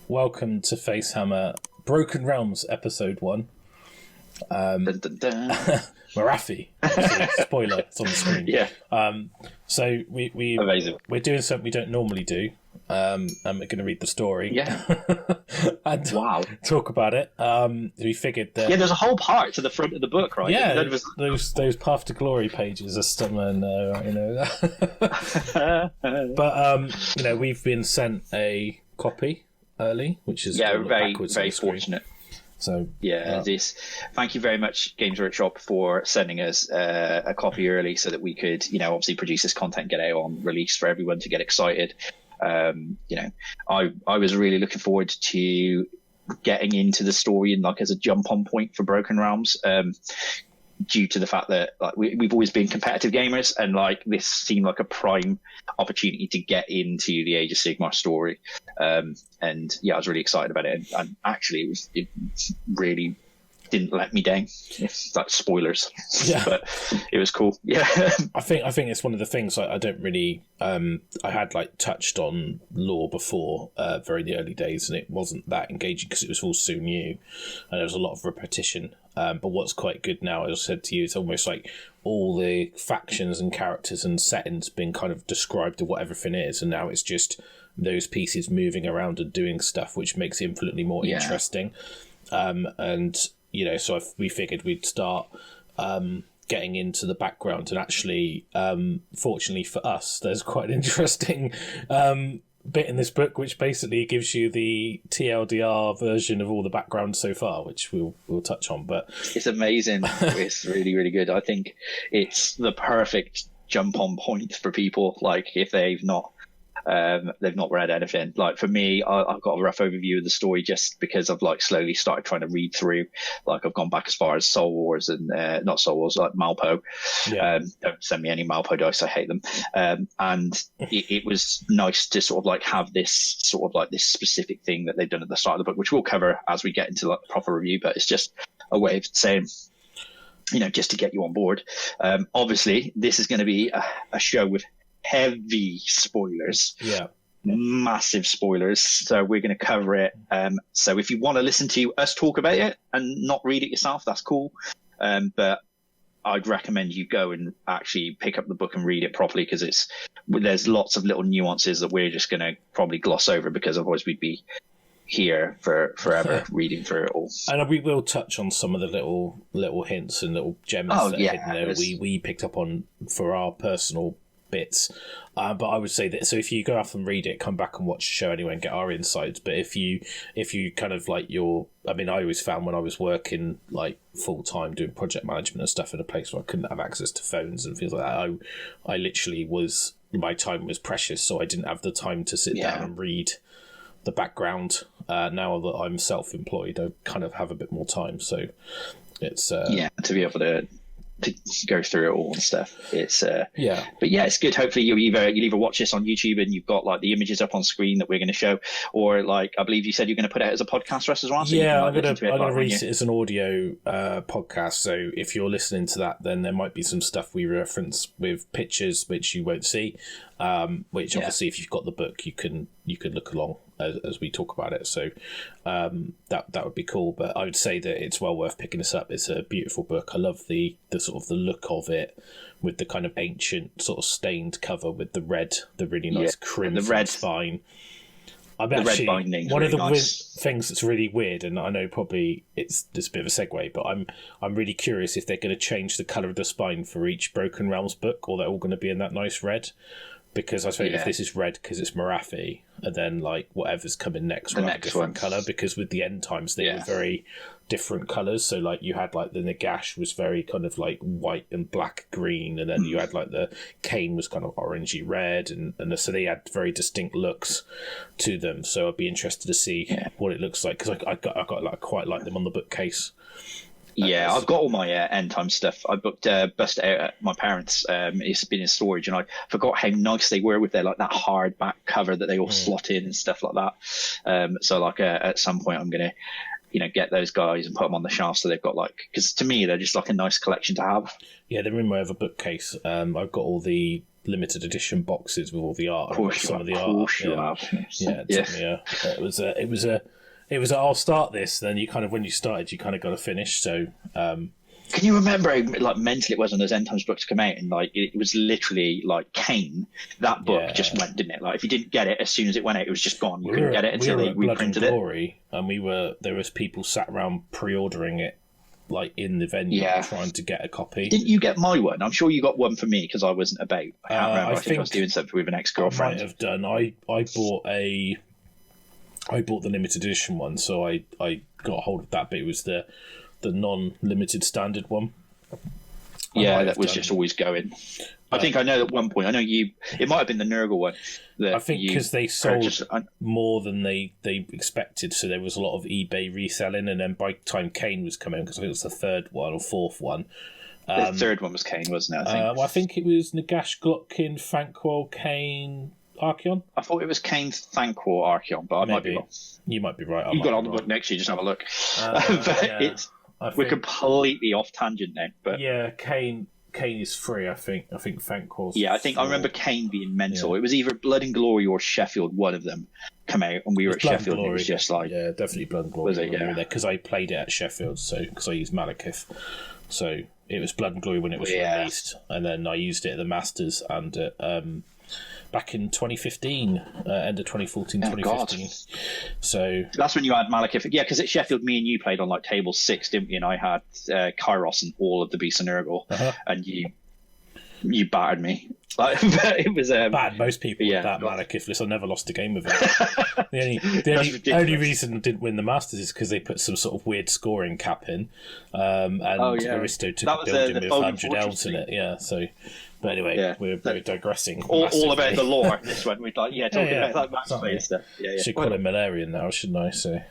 welcome to FACEHAMMER Broken Realms episode 1. Dun, dun, dun. Morathi. Spoiler, it's on the screen. Yeah. So Amazing. we're doing something we don't normally do. And we're going to read the story. Yeah. and Wow. talk about it. We figured that... Yeah, there's a whole part to the front of the book, right? Yeah, those Path to Glory pages are stunning, But, we've been sent a copy early, which is... Yeah, very fortunate. So thank you very much, Games Workshop, for sending us a copy early so that we could, obviously produce this content, get it on release for everyone to get excited. I was really looking forward to getting into the story and as a jump on point for Broken Realms, due to the fact that we've always been competitive gamers, and this seemed like a prime opportunity to get into the Age of Sigmar story. I was really excited about it, and actually it really didn't let me down. Spoilers, yeah, but it was cool. Yeah, I think it's one of the things I don't really. I had touched on lore before, very in the early days, and it wasn't that engaging because it was all so new, and there was a lot of repetition. But what's quite good now, as I said to you, it's almost like all the factions and characters and settings been kind of described of what everything is, and now it's just those pieces moving around and doing stuff, which makes it infinitely more interesting. So we figured we'd start getting into the background, and actually, fortunately for us, there's quite an interesting bit in this book which basically gives you the TLDR version of all the background so far, which we'll touch on. But it's amazing. It's really, really good. I think it's the perfect jump on point for people if they've not read anything. For me, I've got a rough overview of the story just because I've slowly started trying to read through. I've gone back as far as Soul Wars and not Soul Wars, Malpo. Yeah. Don't send me any Malpo dice, I hate them. And it was nice to have this this specific thing that they've done at the start of the book, which we'll cover as we get into the proper review. But it's just a way of saying, just to get you on board. Obviously, this is going to be a show with heavy spoilers, massive spoilers, so we're going to cover it. So if you want to listen to us talk about it and not read it yourself, that's cool, but I'd recommend you go and actually pick up the book and read it properly, because there's lots of little nuances that we're just going to probably gloss over, because otherwise we'd be here for forever reading through it all. And we will touch on some of the little hints and little gems that we picked up on for our personal bits, but I would say that, so if you go off and read it, come back and watch the show anyway and get our insights. But if you kind of I always found when I was working full time doing project management and stuff in a place where I couldn't have access to phones and things like that, I literally my time was precious, so I didn't have the time to sit down and read the background. Now that I'm self-employed, I kind of have a bit more time, so it's to be able to go through it all and stuff. It's but it's good. Hopefully you'll either watch this on YouTube and you've got the images up on screen that we're going to show, or I believe you said you're going to put it out as a podcast, Russ, as well. So I'm going to release it as an audio podcast. So if you're listening to that, then there might be some stuff we reference with pictures which you won't see. Which obviously, if you've got the book, you can look along as we talk about it. So that would be cool. But I would say that it's well worth picking this up. It's a beautiful book. I love the sort of the look of it, with the kind of ancient sort of stained cover with the really nice crimson spine. One of the things that's really weird, and I know probably it's a bit of a segue, but I'm really curious if they're going to change the colour of the spine for each Broken Realms book, or they're all going to be in that nice red. Because I suppose if this is red because it's Morathi, and then whatever's coming next will have a different colour, because with the end times they were very different colours. So you had the Nagash was very kind of white and black green, and then you had the Khaine was kind of orangey red, and so they had very distinct looks to them. So I'd be interested to see what it looks like, because I quite like them on the bookcase. Yeah, I've got all my end time stuff. I busted out at my parents'. It's been in storage, and I forgot how nice they were with their that hard back cover that they all slot in and stuff like that. So at some point I'm gonna get those guys and put them on the shelf, so they've got because to me they're just a nice collection to have. Yeah, they're in my other bookcase. I've got all the limited edition boxes with all the art. Of course, some of the art. Yeah, it took me it was a I'll start this. Then you kind of, when you started, you kind of got to finish. So. Can you remember how like mentally it was when those End Times books come out, and like it was literally like Kane. That book just went, didn't it? Like if you didn't get it as soon as it went out, it was just gone. You couldn't get it until they reprinted it. Glory, and there was people sat around pre-ordering it, like in the venue, trying to get a copy. Didn't you get my one? I'm sure you got one for me because I wasn't about. I can't remember. I think I was doing something with an ex-girlfriend. I might have done. I bought the limited edition one, so I got hold of that, but it was the non-limited standard one. That was just always going. I think I know at one point, it might have been the Nurgle one. I think because they sold more than they expected, so there was a lot of eBay reselling, and then by the time Kane was coming, because I think it was the third one or fourth one. The third one was Kane, wasn't it? I think it was Nagash, Glotkin, Thanquol, Kane, Archeon. I thought it was Kane, Thanquol, Archeon, but I might be wrong. You might be right. You've got on the book next year, just have a look. We're completely off tangent now, but Kane is free. I think Thanquol's. Yeah, I remember Kane being mental. It was either Blood and Glory or Sheffield. One of them come out, and we were at Sheffield. And it was just like definitely Blood and Glory. Was it? Yeah, because I played it at Sheffield, so because I used Malekith, so it was Blood and Glory when it was released, and then I used it at the Masters and back in 2015, end of 2014, 2015. God. So that's when you had Malekith. Yeah, because at Sheffield, me and you played on like table 6, didn't we? And I had Kairos and all of the Beasts of Nurgle, and you battered me. Like, it was bad. Most people with that Malekith list. I never lost a game with it. the only reason I didn't win the Masters is because they put some sort of weird scoring cap in, and Aristo took a building with 100 elves in it. Yeah, so. But anyway, we're digressing. All about the lore. This one, we'd like, talking about that Max Play stuff. Should call him Malarian now, shouldn't I? So,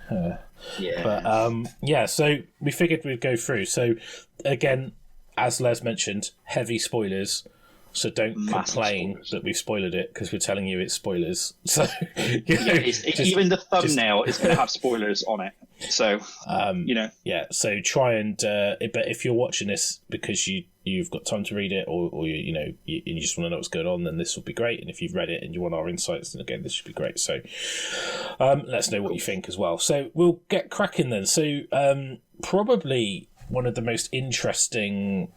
But so we figured we'd go through. So again, as Les mentioned, heavy spoilers. So don't complain that we've spoiled it, because we're telling you it's spoilers. So even the thumbnail is going to have spoilers on it. So So try and but if you're watching this because you've got time to read it, or you just want to know what's going on, then this will be great. And if you've read it and you want our insights, then again, this should be great. So let us know what you think as well. So we'll get cracking then. So probably one of the most interesting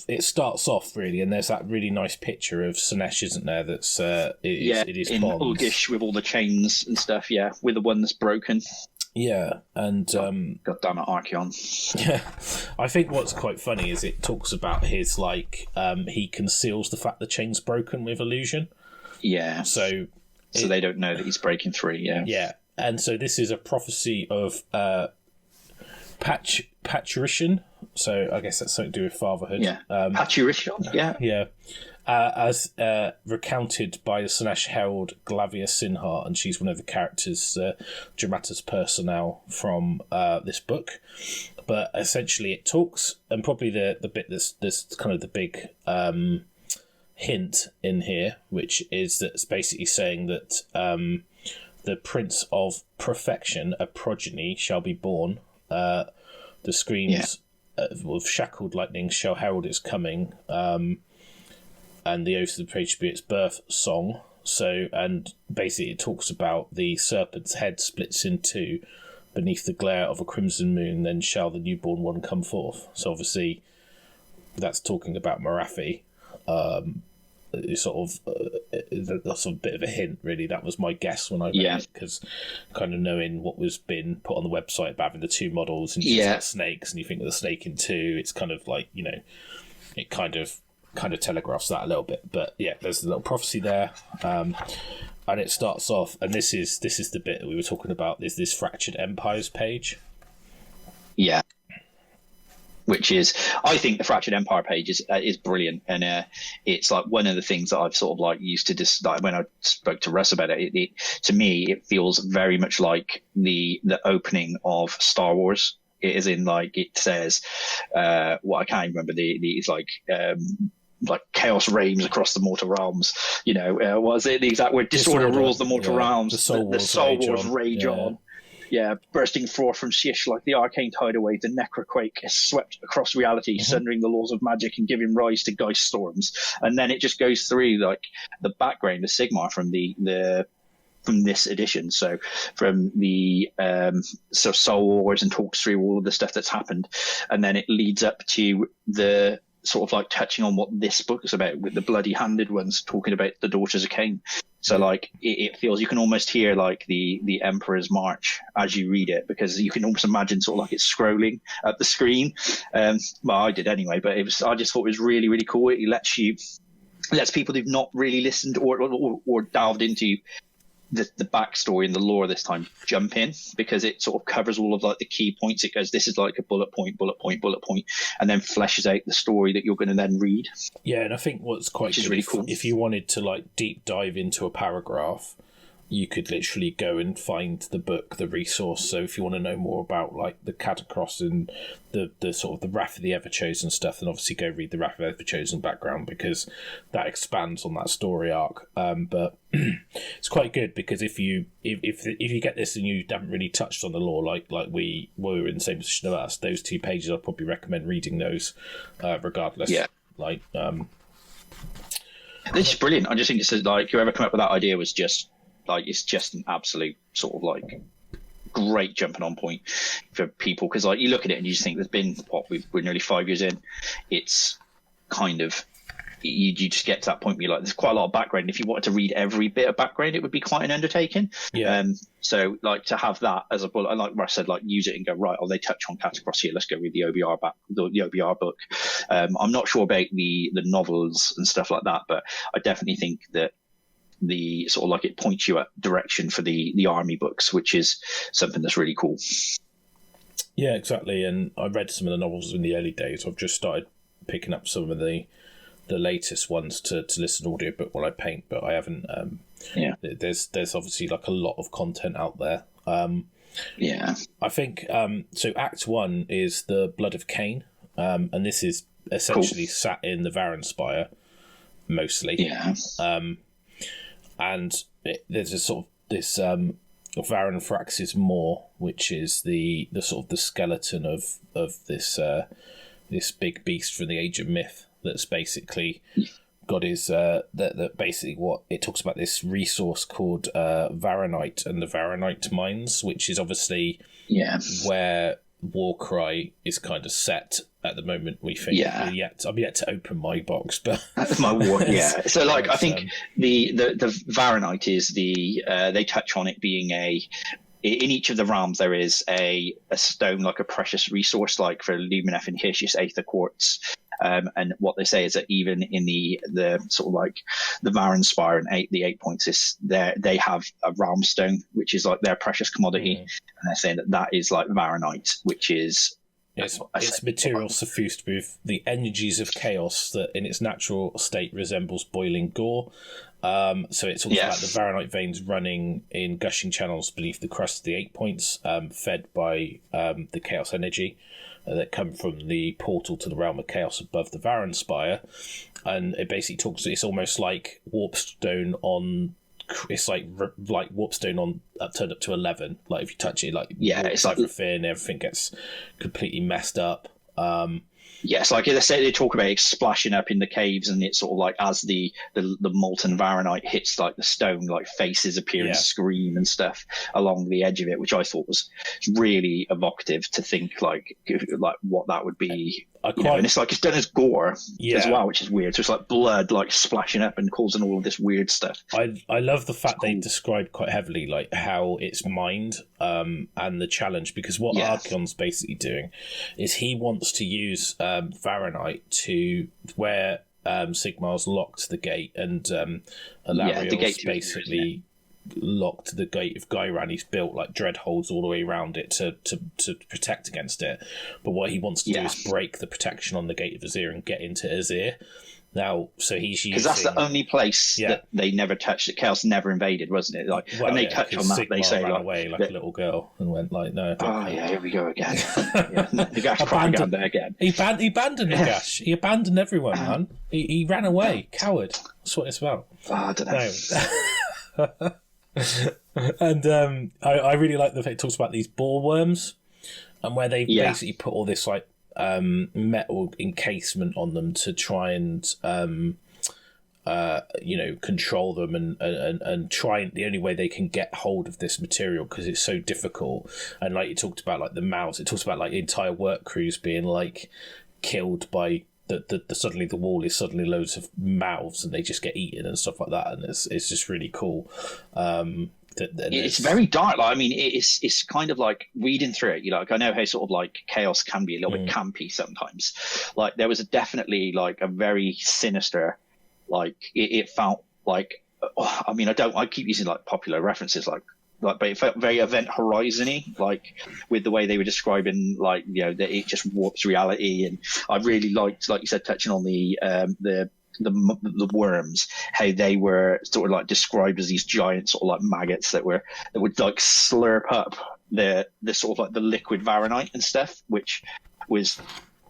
it starts off really, and there's that really nice picture of Sinesh, isn't there? That's it is in Ulgish with all the chains and stuff. Yeah, with the one that's broken. Yeah, and God damn it, Archeon. Yeah, I think what's quite funny is it talks about his he conceals the fact the chain's broken with illusion. Yeah, so they don't know that he's breaking free. Yeah, and so this is a prophecy of Parturition, so I guess that's something to do with fatherhood. Yeah, Parturition. Yeah. As recounted by the Sinesh herald Glavia Sinhar, and she's one of the characters, dramatis personnel from this book. But essentially, it talks, and probably the bit that's kind of the big hint in here, which is that it's basically saying that the Prince of Perfection, a progeny, shall be born. The screams of shackled lightning shall herald its coming, and the oath of the page shall be its birth song. So, and basically it talks about the serpent's head splits in two beneath the glare of a crimson moon, then shall the newborn one come forth. So obviously that's talking about Morathi. It's that's a bit of a hint, really. That was my guess when I read it, because kind of knowing what was been put on the website about having the two models and you got snakes, and you think of the snake in two, it's kind of like, it kind of telegraphs that a little bit. But yeah, there's a little prophecy there, and it starts off, and this is the bit that we were talking about. Is this Fractured Empires page? Yeah. Which is, I think the Fractured Empire page is brilliant, and it's like one of the things that I've sort of like used to like when I spoke to Russ about it. To me, it feels very much like the opening of Star Wars. It is in like it says, I can't remember it's like chaos reigns across the mortal realms. What is it? The exact word? Disorder rules the mortal realms. The soul wars rage on. bursting forth from Shish like the arcane tidal wave, the necroquake has swept across reality, sundering the laws of magic and giving rise to geist storms. And then it just goes through like the background of Sigmar from from this edition. So from the Soul Wars, and talks through all of the stuff that's happened, and then it leads up to the sort of like touching on what this book is about, with the bloody handed ones talking about the daughters of Cain. So like it feels, you can almost hear like the Emperor's March as you read it, because you can almost imagine sort of like it's scrolling up the screen. Well, I did anyway, but I just thought it was really, really cool. It lets people who've not really listened or delved into the backstory and the lore this time jump in, because it sort of covers all of like the key points. It goes, this is like a bullet point, and then fleshes out the story that you're going to then read. Yeah, and I think what's quite good, really cool, if you wanted to like deep dive into a paragraph, you could literally go and find the book, the resource. So if you want to know more about like the Catacross and the sort of the Wrath of the Everchosen stuff, then obviously go read the Wrath of the Everchosen background, because that expands on that story arc. But it's quite good, because if you get this and you haven't really touched on the lore, like we were in the same position of us, those 2 pages I'd probably recommend reading those regardless. Yeah. Like this is brilliant. I just think it's like, whoever came up with that idea was just like, it's just an absolute sort of like great jumping on point for people, because like you look at it and you just think there's been we're nearly 5 years in. It's kind of, you just get to that point where you're like, there's quite a lot of background. If you wanted to read every bit of background, it would be quite an undertaking. Yeah. So like to have that as a bullet, and like Russ said, like use it and go, right, oh, they touch on Catacross here, let's go read the OBR book. I'm not sure about the novels and stuff like that, but I definitely think that the sort of like, it points you at direction for the army books, which is something that's really cool. Yeah, exactly. And I read some of the novels in the early days. I've just started picking up some of the latest ones to listen to audiobook while I paint, but I haven't. There's obviously like a lot of content out there. I think so. Act 1 is the Blood of Khaine, and this is essentially sat in the Varanspire mostly. Yeah. And there's a sort of this Varanthrax's Maw, which is the sort of the skeleton of this this big beast from the Age of Myth, that's basically got his that basically what it talks about, this resource called Varanite and the Varanite mines, which is obviously where Warcry is kind of set at the moment, we think. I'm yet to open my box, but my war. Yeah. So like, I think the Varanite is they touch on it being in each of the realms there is a stone, like a precious resource, like for Lumineth and Hirtius Aether Quartz. And what they say is that even in the sort of like the Varanspire and the 8 points, is they have a realm stone, which is like their precious commodity, and they're saying that is like Varanite, which is it's material suffused with the energies of chaos that in its natural state resembles boiling gore. So it's all about the Varanite veins running in gushing channels beneath the crust of the 8 points, fed by the chaos energy that come from the portal to the realm of chaos above the Varanspire. And it basically talks, it's almost like warpstone on, it's like warpstone on turned up to 11. Like if you touch it, like it's like everything gets completely messed up. Yes, like they talk about it splashing up in the caves, and it's sort of like as the molten Varanite hits like the stone, like faces appear and scream and stuff along the edge of it, which I thought was really evocative to think like what that would be. And it's like it's done as gore as well, which is weird. So it's like blood like splashing up and causing all of this weird stuff. I love the fact they described quite heavily like how it's mined and the challenge, because what Archeon's basically doing is he wants to use Varanite to where Sigmar's locked the gate, and Alariel's basically locked the gate of Gairan. He's built like dread holds all the way around it to protect against it. But what he wants to do is break the protection on the gate of Azir and get into Azir. Now, so he's using... Because that's the only place that they never touched, that Chaos never invaded, wasn't it? Like, when they touch on that, they say... ran like, away like a little girl and went like, no. Here we go again. Nagash propaganda again. He abandoned Nagash. He abandoned everyone, man. He ran away. Coward. That's what it's about. I don't know. And I really like the fact it talks about these boar worms, and where they basically put all this like metal encasement on them to try and control them and try, and the only way they can get hold of this material, because it's so difficult. And like you talked about, like the mouths, it talks about like entire work crews being like killed by the suddenly the wall is suddenly loads of mouths and they just get eaten and stuff like that, and it's just really cool. It's very dark. Like, I mean, it's kind of like reading through it. Like, I know how sort of like chaos can be a little bit campy sometimes. Like, there was definitely like a very sinister. Like, it felt like. I mean, I keep using like popular references, like, but it felt very Event Horizon-y, like with the way they were describing, like, that it just warps reality. And I really liked, like you said, touching on the worms, how they were sort of like described as these giant sort of like maggots that would like slurp up the sort of like the liquid Varanite and stuff, which was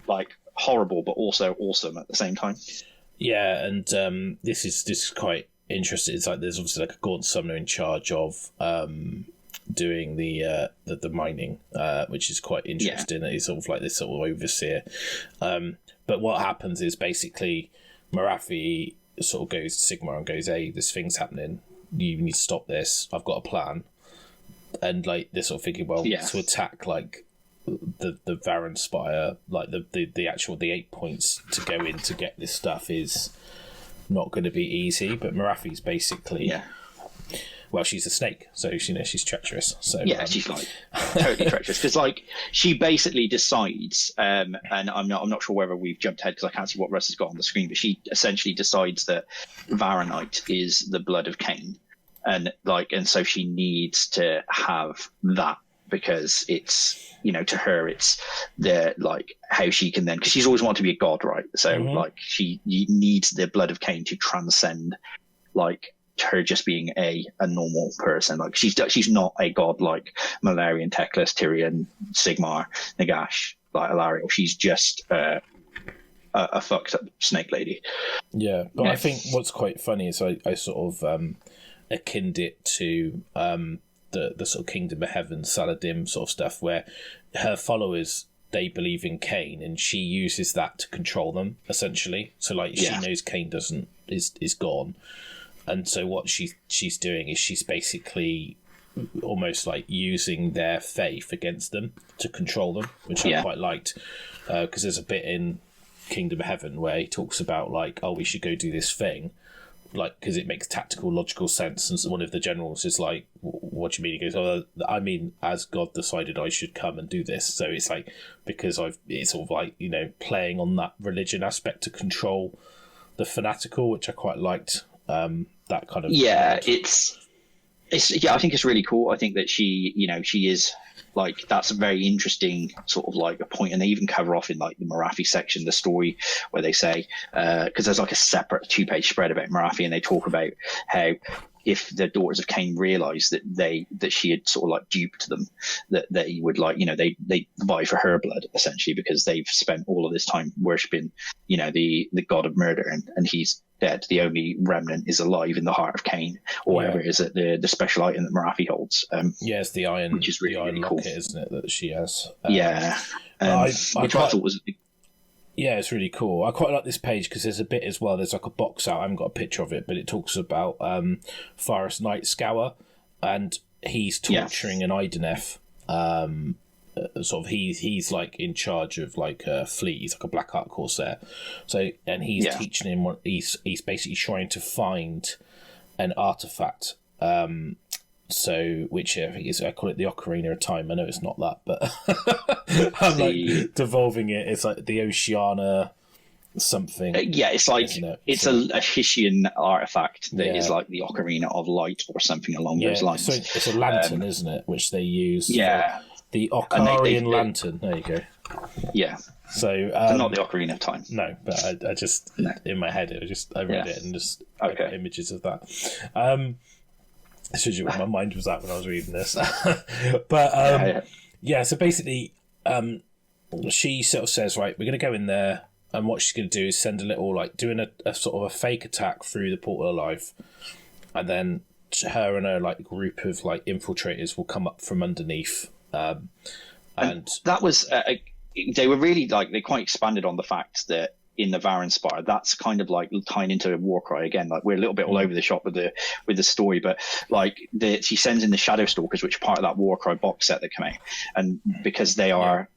like horrible but also awesome at the same time. Yeah, and this is quite interesting. It's like there's obviously like a Gaunt Summoner in charge of doing the mining, which is quite interesting. He's sort of like this sort of overseer. But what happens is basically Morathi sort of goes to Sigmar and goes, "Hey, this thing's happening. You need to stop this. I've got a plan." And like they're sort of thinking, well, to attack like the Varan Spire, like the actual 8 points to go in to get this stuff is not going to be easy. But Morathi's basically well, she's a snake, so she's treacherous. So she's like totally treacherous, because like she basically decides, and I'm not sure whether we've jumped ahead because I can't see what Russ has got on the screen, but she essentially decides that Varanite is the blood of Khaine, and so she needs to have that, because it's, to her it's the like how she can then, because she's always wanted to be a god, right? So like she needs the blood of Khaine to transcend like her just being a normal person. Like she's not a god like Malarian, Teclis, Tyrion, Sigmar, Nagash, like Alariel. She's just a fucked up snake lady. Yeah, but I think what's quite funny is I sort of akined it to the sort of Kingdom of Heaven, Saladim sort of stuff, where her followers, they believe in Khaine, and she uses that to control them essentially. So like she knows Khaine is gone. And so what she's doing is she's basically almost like using their faith against them to control them, which I quite liked, because there's a bit in Kingdom of Heaven where he talks about like, oh, we should go do this thing, like because it makes tactical, logical sense. And so one of the generals is like, what do you mean? He goes, oh, I mean, as God decided I should come and do this. So it's like, because it's sort of like, playing on that religion aspect to control the fanatical, which I quite liked. That kind of it's I think it's really cool. I think that she is like, that's a very interesting sort of like a point, and they even cover off in like the Morathi section the story where they say, because there's like a separate 2-page spread about Morathi, and they talk about how if the daughters of Khaine realized that she had sort of like duped them, that they would like, they vie for her blood essentially, because they've spent all of this time worshipping, the god of murder, and he's dead. The only remnant is alive in the heart of Khaine, or whatever it is that the special item that Morathi holds. It's the iron, which is really, the iron really locket, cool, isn't it, that she has? Which I thought was. Yeah, it's really cool. I quite like this page because there's a bit as well. There's like a box out. I haven't got a picture of it, but it talks about Forest Night Scour, and he's torturing an Idenef. Sort of, he's like in charge of like a fleet. He's like a Black Heart Corsair. So, and he's teaching him what he's basically trying to find an artifact. So, which I think is, I call it the Ocarina of Time. I know it's not that, but I'm like devolving it. It's like the Oceana something. It's like it's so, a Hessian artifact that is like the Ocarina of Light or something along those lines. So it's a lantern, isn't it? Which they use. The Ocarian lantern. There you go. Yeah. So not the Ocarina of Time. No, but I just in my head I read it and just got images of that. It shows you where my mind was at when I was reading this. But so basically, she sort of says, right, we're going to go in there, and what she's going to do is send a little, like, doing a sort of a fake attack through the Portal of Life, and then her and her like group of like infiltrators will come up from underneath, and that was they were really like they quite expanded on the fact that in the Varen Spire, that's kind of like tying into a Warcry again. Like we're a little bit all over the shop with the story, but like she sends in the Shadow Stalkers, which are part of that Warcry box set that came out, and because they are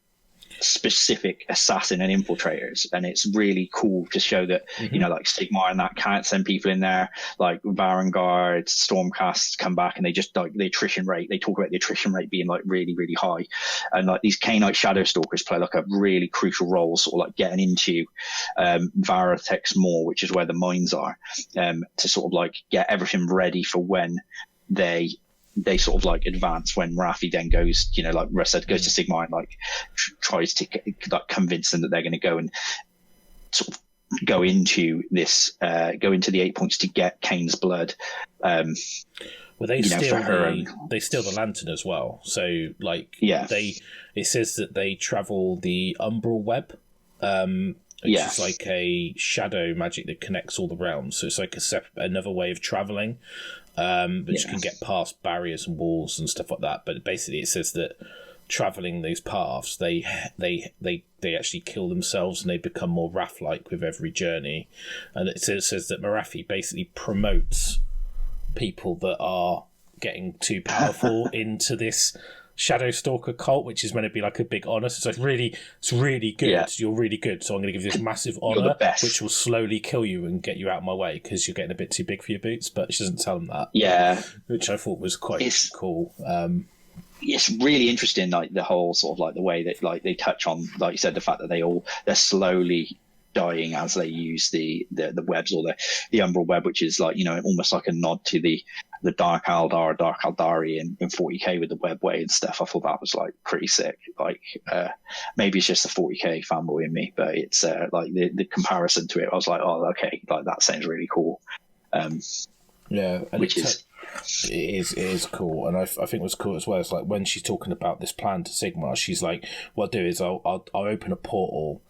specific assassin and infiltrators, and it's really cool to show that you know, like Sigmar and that can't send people in there, like Varangard, Stormcast come back and they just like the attrition rate, they talk about the attrition rate being like really really high, and like these Khainite Shadow Stalkers play like a really crucial role, sort of like getting into Varathex Moor, which is where the mines are, to sort of like get everything ready for when they sort of like advance, when Morathi then goes, you know, like Russ said, goes to Sigmar and like tries to like convince them that they're going to go and sort of go into this, go into the 8 points to get Khane's blood. Well, they steal the lantern as well. So like, it says that they travel the Umbral Web, which is like a shadow magic that connects all the realms. So it's like another way of traveling. Which can get past barriers and walls and stuff like that. But basically, it says that traveling these paths, they actually kill themselves and they become more Wrath-like with every journey. And it says that Morathi basically promotes people that are getting too powerful into this Shadow Stalker cult, which is meant to be like a big honor. So it's really good. Yeah. You're really good. So I'm going to give you this massive honor, which will slowly kill you and get you out of my way because you're getting a bit too big for your boots. But she doesn't tell them that. Yeah, which I thought was quite cool. It's really interesting, like the whole sort of like the way that like they touch on, like you said, the fact that they're slowly dying as they use the webs, or the Umbral Web, which is like, you know, almost like a nod to the Dark Aldari in 40k with the webway and stuff. I thought that was like pretty sick. Like maybe it's just the 40k fanboy in me, but it's like the comparison to it, I was like, oh, okay, like that sounds really cool. Yeah, and which it is cool, and I think what's cool as well is like when she's talking about this plan to Sigmar, she's like, what I'll do is I'll open a portal,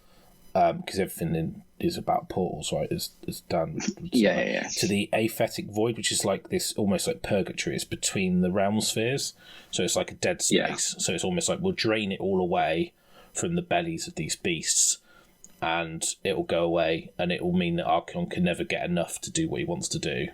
because everything is about portals, right? As Dan to the aphetic void, which is like this almost like purgatory. It's between the realm spheres, so it's like a dead space. So it's almost like we'll drain it all away from the bellies of these beasts, and it will go away, and it will mean that Archaon can never get enough to do what he wants to do.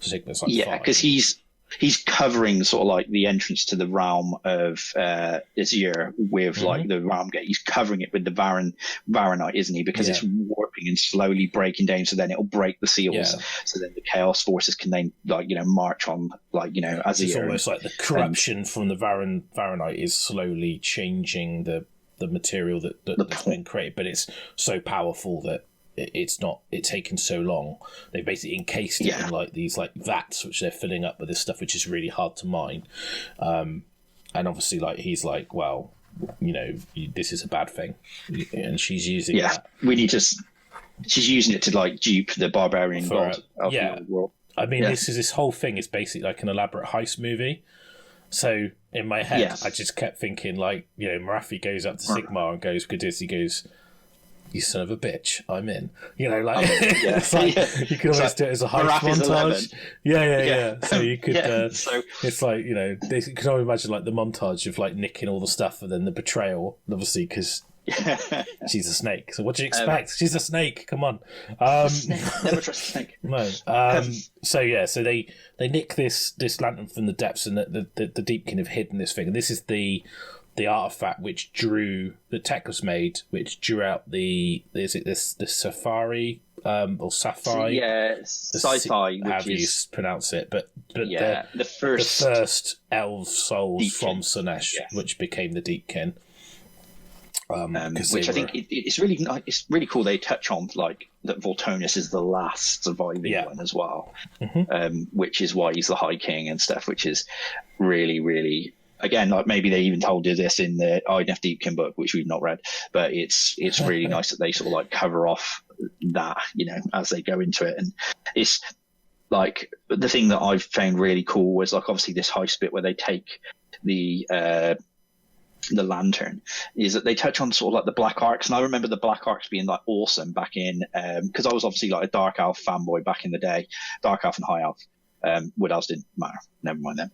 So Sigmar's like, because he's covering sort of like the entrance to the realm of Azir with like the realm gate. He's covering it with the Varanite, isn't he? Because it's warping and slowly breaking down. So then it'll break the seals. Yeah. So then the Chaos forces can then like, you know, march on, like, you know, Azir. It's almost like the corruption from the Varanite is slowly changing the material that's been created, but it's so powerful that it's taken so long. They've basically encased it in like these like vats, which they're filling up with this stuff, which is really hard to mine. And obviously, like he's like, well, you know, this is a bad thing, and she's using that. She's using it to like dupe the barbarian god of the old world. I mean, this whole thing is basically like an elaborate heist movie. So in my head, I just kept thinking, like, you know, Morathi goes up to Sigmar and goes, Kadisi goes, you son of a bitch, I'm in. You know, like, it's like you could almost do it as a heist montage. Yeah. So you could, it's like, you know, you can always imagine like the montage of like nicking all the stuff and then the betrayal, obviously, because she's a snake. So what do you expect? She's a snake. Come on. Never trust a snake. No. So they nick this lantern from the depths, and the Deepkin have hidden this thing, and this is the artifact which that Teklas made, which drew out the Safari or Sapphire? Sci-Fi, how do you pronounce it? But the first elf souls Deepkin from Sunesh, which became the Deepkin. Which I think it's really nice. It's really cool. They touch on like that Voltonus is the last surviving one as well, which is why he's the High King and stuff. Which is really, really, again, like maybe they even told you this in the INF Deepkin book, which we've not read. But it's really nice that they sort of like cover off that, you know, as they go into it. And it's like the thing that I've found really cool was like obviously this heist bit where they take the lantern, is that they touch on sort of like the Black Arcs, and I remember the Black Arcs being like awesome back in because I was obviously like a Dark Elf fanboy back in the day, Dark Elf and High Elf, Wood Elves didn't matter. Never mind them.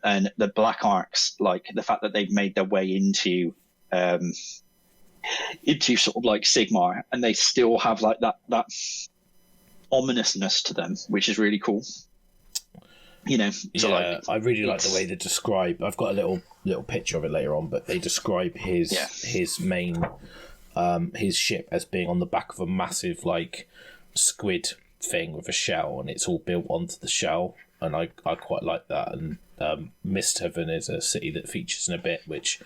And the Black Arcs, like the fact that they've made their way into sort of like Sigmar, and they still have like that ominousness to them, which is really cool. I really like the way they describe. I've got a little picture of it later on, but they describe his main his ship as being on the back of a massive like squid thing with a shell, and it's all built onto the shell, and I quite like that. And Misthaven is a city that features in a bit, which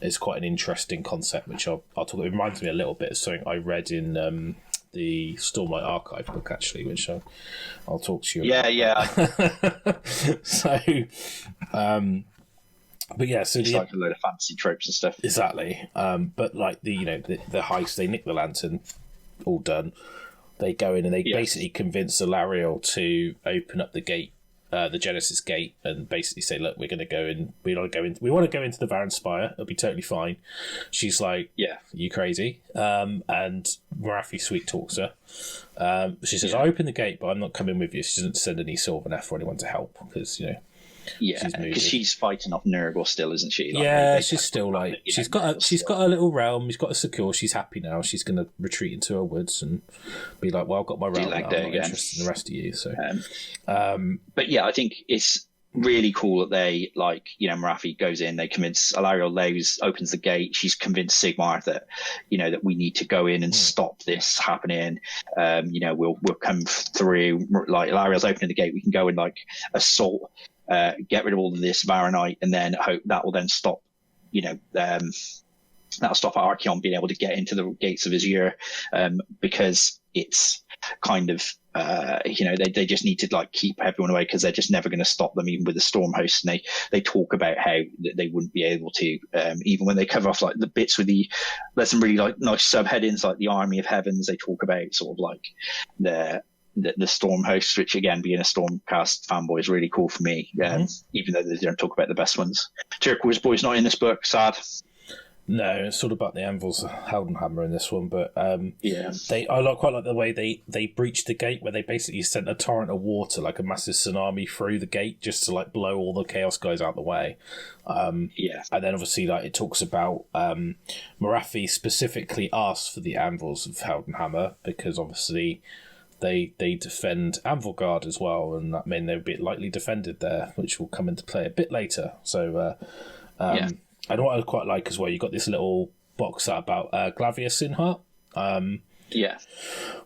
is quite an interesting concept, which I'll talk about. It reminds me a little bit of something I read in the Stormlight Archive book, actually, which I'll talk to you about. Yeah. So but yeah, so it's like a load of fancy tropes and stuff. Exactly. But like the heist, they nick the lantern, all done. They go in and they basically convince Alariel to open up the gate, the Genesis gate, and basically say, "Look, we're going to go in. We want to go into the Varan Spire. It'll be totally fine." She's like, "Yeah, you crazy?" And Morathi sweet talks her. She says, "I open the gate, but I'm not coming with you." She doesn't send any Sylvaneth or anyone to help because Yeah, because she's fighting off Nurgle still, isn't she? Like, she's still like she's got a little realm. She's got a secure. She's happy now. She's going to retreat into her woods and be like, "Well, I've got my realm. Now. I'm not interested in the rest of you." So, but yeah, I think it's really cool that they Morathi goes in. They convince Alariel opens the gate. She's convinced Sigmar that that we need to go in and stop this happening. We'll come through. Like Alariel's opening the gate, we can go and like assault. Get rid of all of this Varanite, and then hope that will then stop, that'll stop Archaon being able to get into the gates of Azure, because it's kind of, they just need to like keep everyone away because they're just never going to stop them, even with the storm hosts. And they talk about how they wouldn't be able to, even when they cover off like the bits with there's some really like nice subheadings like the Army of Heavens. They talk about sort of like the Storm hosts, which again, being a Stormcast fanboy is really cool for me, even though they don't talk about the best ones. Turquoise Boy's not in this book, sad. No, it's all about the Anvils Heldenhammer in this one, but I quite like the way they breached the gate, where they basically sent a torrent of water, like a massive tsunami, through the gate just to like blow all the Chaos guys out the way. And then obviously like it talks about Morathi specifically asked for the Anvils of Heldenhammer because obviously they defend Anvilgard as well, and that meant they were a bit lightly defended there, which will come into play a bit later. So, and what I quite like as well, you got this little box art about Glavia Sinhart,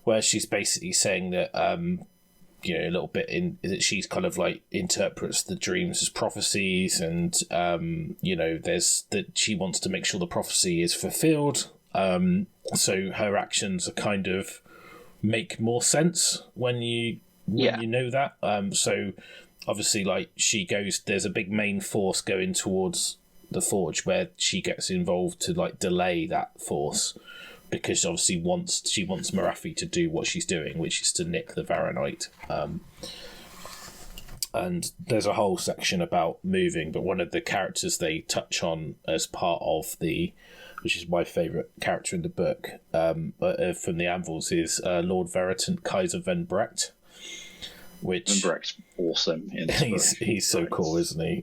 where she's basically saying that a little bit that she's kind of like interprets the dreams as prophecies, and there's that she wants to make sure the prophecy is fulfilled. So her actions are kind of make more sense when you know that. So obviously like she goes, there's a big main force going towards the Forge where she gets involved to like delay that force because obviously she wants Morathi to do what she's doing, which is to nick the Varanite. And there's a whole section about moving, but one of the characters they touch on as part of which is my favourite character in the book, from the Anvils, is Lord Veritant Kaiser Van Brecht. Van Brecht's awesome in this book. He's so cool, isn't he?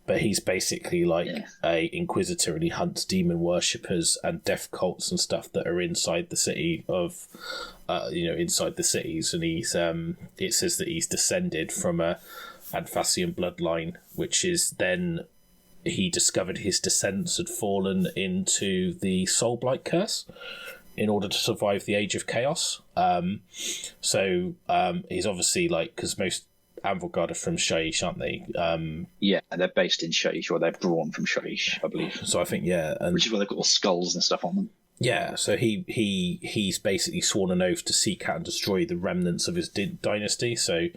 But he's basically like a inquisitor, and he hunts demon worshippers and death cults and stuff that are inside the city of, inside the cities. And he's it says that he's descended from a Advasian bloodline, which is then he discovered his descendants had fallen into the Soulblight curse in order to survive the Age of Chaos. So he's obviously like, because most Anvilgard are from Shaiish, aren't they? They're based in Shaiish, or they're drawn from Shaiish, I believe. So I think, which is where they've got all skulls and stuff on them. Yeah, so he's basically sworn an oath to seek out and destroy the remnants of his dynasty. So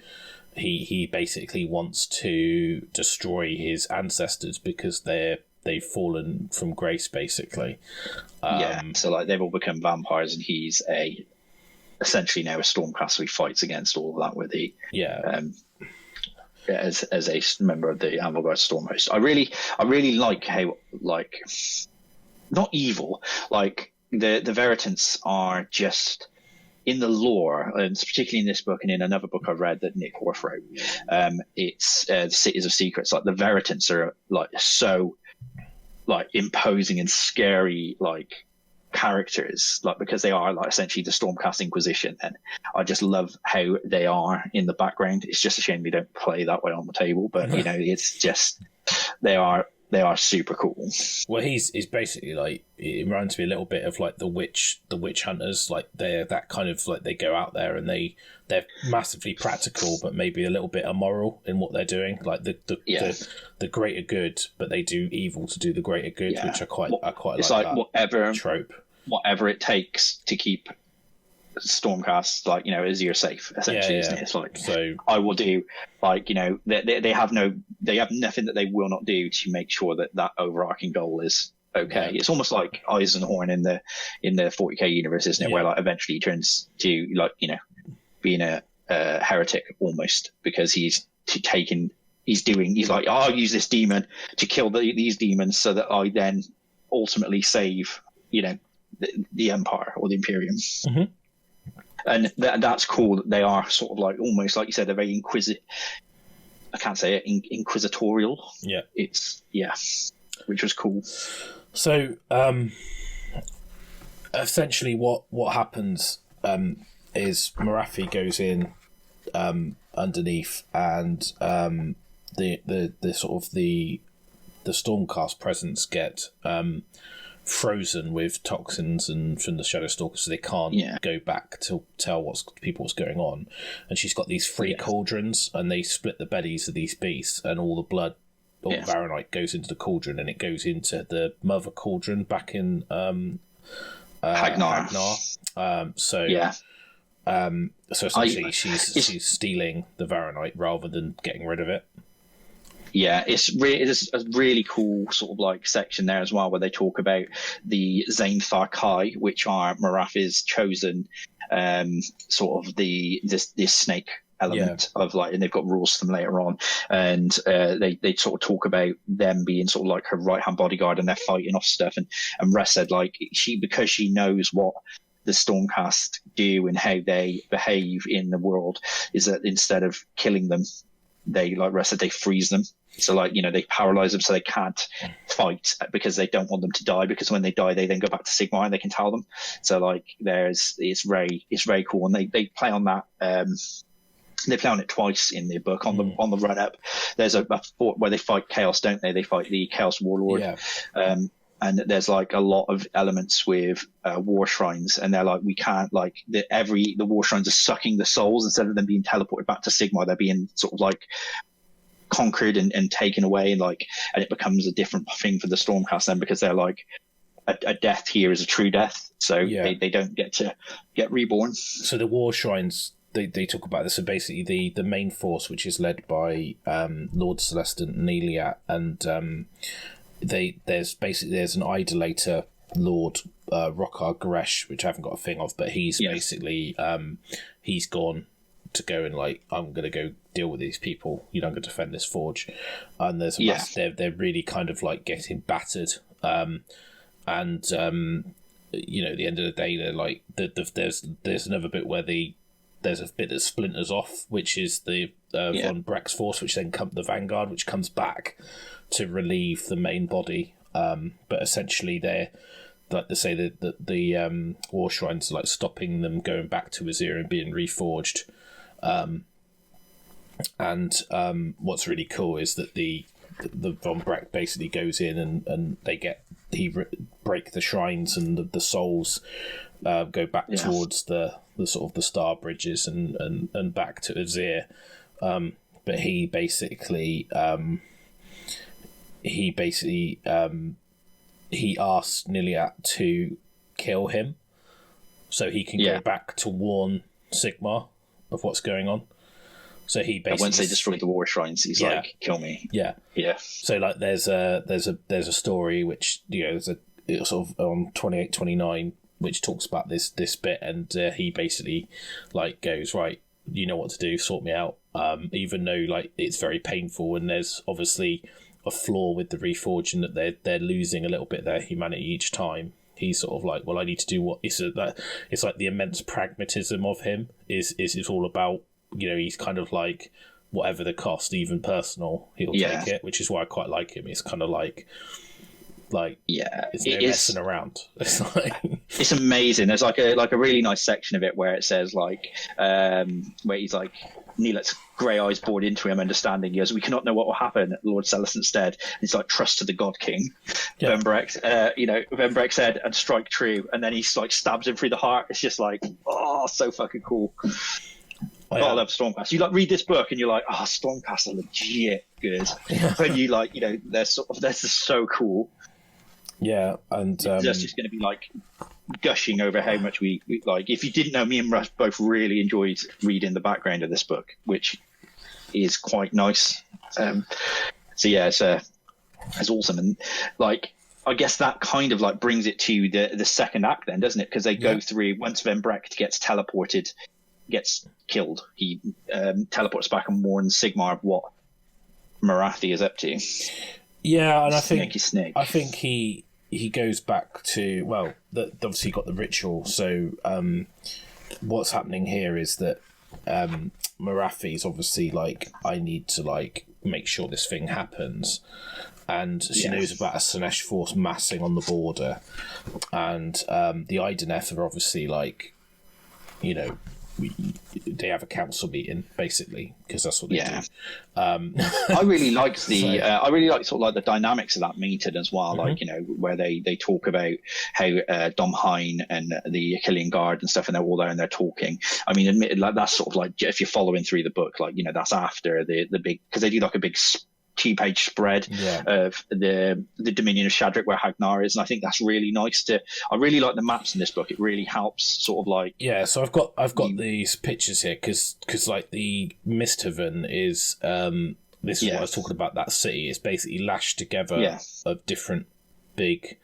he basically wants to destroy his ancestors because they've fallen from grace, basically. So like they've all become vampires, and he's essentially now a Stormcast, so he fights against all of that with as a member of the Anvilgard Stormhost. I really like how, like, not evil, like the Veritants are just in the lore, and particularly in this book and in another book I read that Nick Horth wrote, it's the Cities of Secrets. Like the Veritants are like so like imposing and scary like characters, like because they are like essentially the Stormcast Inquisition, and I just love how they are in the background. It's just a shame they don't play that way on the table, but you know, it's just they are super cool. Well, he's basically like, it reminds me a little bit of like the witch hunters. Like they're that kind of like, they go out there and they're massively practical, but maybe a little bit immoral in what they're doing. Like the greater good, but they do evil to do the greater good, which I quite it's like that whatever trope, whatever it takes to keep Stormcast, like, you know, Azir safe, essentially, isn't it? It's like, so I will do, like, you know, they have nothing that they will not do to make sure that overarching goal is okay. It's almost like Eisenhorn in the 40k universe, isn't it? Where like eventually he turns to, like, you know, being a heretic almost, because he's like, I'll use this demon to kill these demons so that I then ultimately save, you know, the Empire or the Imperium. Mm-hmm. And that's cool. They are sort of like, almost like you said, they're very I can't say it, inquisitorial. Yeah. Which was cool. So, essentially what happens is Morathi goes in underneath, and the sort of the Stormcast presence get frozen with toxins and from the Shadowstalkers, so they can't go back to tell people what's going on. And she's got these 3 cauldrons, and they split the bellies of these beasts, and all the blood, all the Varanite goes into the cauldron, and it goes into the mother cauldron back in Hagnar. So essentially she's stealing the Varanite rather than getting rid of it. Yeah, it's a really cool sort of like section there as well, where they talk about the Zainthar Kai, which are Morathi's chosen sort of this snake element of like, and they've got rules for them later on, and they sort of talk about them being sort of like her right hand bodyguard, and they're fighting off stuff, and Russ said like because she knows what the Stormcast do and how they behave in the world, is that instead of killing them, they, like Russ said, they freeze them. So, like, you know, they paralyze them so they can't fight, because they don't want them to die, because when they die, they then go back to Sigmar and they can tell them. So, like, it's very cool. And they play on that. They play on it twice in the book on the run up. There's a fort where they fight Chaos, don't they? They fight the Chaos Warlord. Yeah. And there's like a lot of elements with war shrines, and they're like, we can't, like, the war shrines are sucking the souls instead of them being teleported back to Sigmar. They're being sort of like conquered and taken away, and it becomes a different thing for the Stormcast then, because they're like, a death here is a true death, so they don't get reborn. So the war shrines, they talk about this. So basically the main force, which is led by Lord Celestin Neliat, and there's an idolater, Lord Rokkar Goresh, which I haven't got a thing of, but he's basically he's gone to go and, like, I'm going to go deal with these people. You know, I'm going to defend this forge. And there's they're really kind of like getting battered. You know, at the end of the day, they're like, there's another bit where there's a bit that splinters off, which is the von Breck's force, which then comes the Vanguard, which comes back to relieve the main body. But essentially, they're, like they say, the war shrines are like stopping them going back to Azir and being reforged. What's really cool is that the von Breck basically goes in and break the shrines, and the souls go back towards the sort of the star bridges and back to Azir. But he basically he asks Niliat to kill him so he can go back to warn Sigmar of what's going on. So he basically, once they destroy the war shrines, he's like, kill me. Yeah. So like there's a story which, you know, it's sort of on 28-29, which talks about this bit, and he basically like goes, right, you know what to do, sort me out. Even though like it's very painful, and there's obviously a flaw with the reforging that they're losing a little bit of their humanity each time. he's sort of like, well, I need to do what it's like the immense pragmatism of him is all about, you know, he's kind of like, whatever the cost, even personal, he'll take it, which is why I quite like him. He's kind of like it's no messing around. It's like it's amazing. There's like a really nice section of it where it says like where he's like, Neelet's grey eyes bored into him, understanding. He goes, we cannot know what will happen, Lord Celis instead. And he's like, trust to the God King. Venbreck said, and strike true. And then he's like stabs him through the heart. It's just like, oh, so fucking cool. I love Stormcast. You like read this book and you're like, oh, Stormcast are legit good. And you like, you know, they're just so cool. Yeah, and that's just going to be like gushing over how much we like. If you didn't know, me and Russ both really enjoyed reading the background of this book, which is quite nice. So yeah, it's awesome, and like I guess that kind of like brings it to the second act, then, doesn't it? Because they go through, once Venbrecht gets teleported, gets killed, he teleports back and warns Sigmar of what Morathi is up to. Yeah, and I think he goes back to, well, obviously got the ritual. So what's happening here is that Morathi's obviously like, I need to like make sure this thing happens, and she knows about a Sinesh force massing on the border, and the Ideneth are obviously like, you know, they have a council meeting basically, because that's what they do. I really liked I really like sort of like the dynamics of that meeting as well. Like, you know, where they talk about how Dom Hine and the Achillean Guard and stuff, and they're all there and they're talking. I mean, admitted, like that's sort of like, if you're following through the book, like, you know, that's after the big, because they do like a big 2-page spread of the Dominion of Shadrick where Hagnar is, and I think that's really nice. I really like the maps in this book. It really helps sort of like, so I've got these pictures here because like the Misthaven is this is what I was talking about. That city is basically lashed together of different big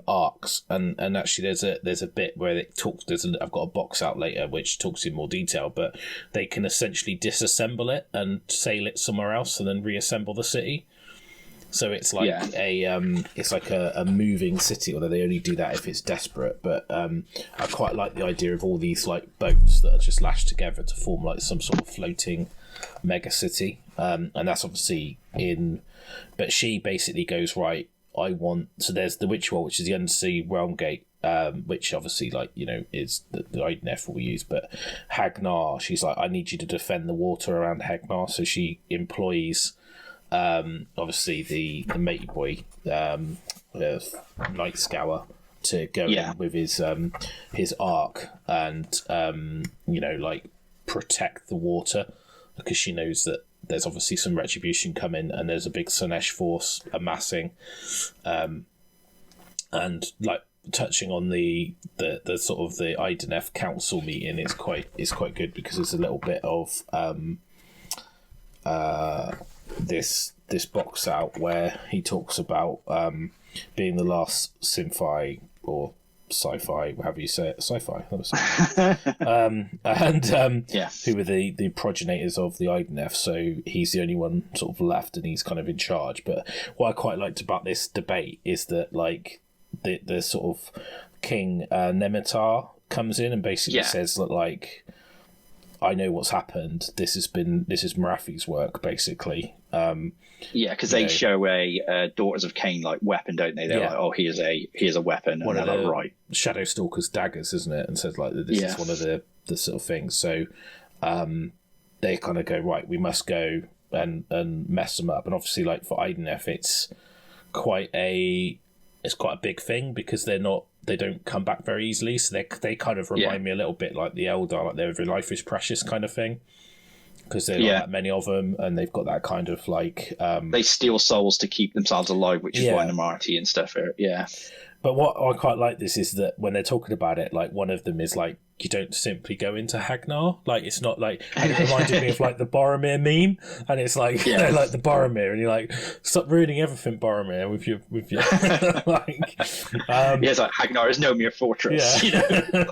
arcs, and actually there's a bit where it talks. I've got a box out later which talks in more detail, but they can essentially disassemble it and sail it somewhere else and then reassemble the city. So it's like a moving city, although they only do that if it's desperate. But I quite like the idea of all these like boats that are just lashed together to form like some sort of floating mega city, and that's obviously in. But she basically goes, right, so there's the ritual, which is the Undersea Realm Gate, which obviously, like, you know, is the Ideneth will use. But Hagnar, she's like, I need you to defend the water around Hagnar. So she employs, obviously, the matey boy, Night Scour, to go in with his arc and, you know, like protect the water, because she knows that there's obviously some retribution coming, and there's a big Sinesh force amassing, and like touching on the sort of the Ideneth council meeting is quite good, because there's a little bit of this box out where he talks about being the last Sci-Fi or sci-fi, however you say it, sci-fi, who were the progenitors of the Ideneth, so he's the only one sort of left, and he's kind of in charge. But what I quite liked about this debate is that like the sort of King Nemitar comes in and basically says that, like, I know what's happened. This is Morathi's work, basically. Because they show a Daughters of Khaine like weapon, don't they? They're like, oh, here's a weapon, one and of they're like, right, Shadow Stalker's daggers, isn't it? And says like this is one of the sort of things. So they kind of go, right, we must go and mess them up. And obviously, like for Ideneth, it's quite a big thing, because they don't come back very easily. So they kind of remind me a little bit like the Eldar, like their life is precious kind of thing, because there are not that many of them, and they've got that kind of like they steal souls to keep themselves alive, which is why the Morathi and stuff are But what I quite like this is that when they're talking about it, like one of them is like, you don't simply go into Hagnar. Like, it's not like, and it reminded me of like the Boromir meme, and it's like, you know, like the Boromir, and you're like, stop ruining everything, Boromir, with your like, it's like Hagnar is no mere fortress. You know?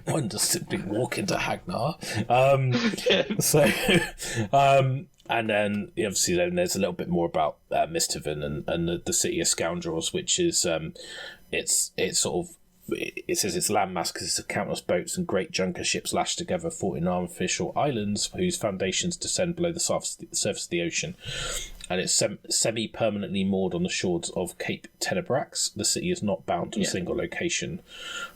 One just simply walk into Hagnar. And then obviously then there's a little bit more about Misthaven and the City of Scoundrels, which is it's sort of, it says its landmass consists of countless boats and great junker ships lashed together, fought in artificial islands whose foundations descend below the surface of the ocean. And it's semi-permanently moored on the shores of Cape Tenebrax. The city is not bound to a single location.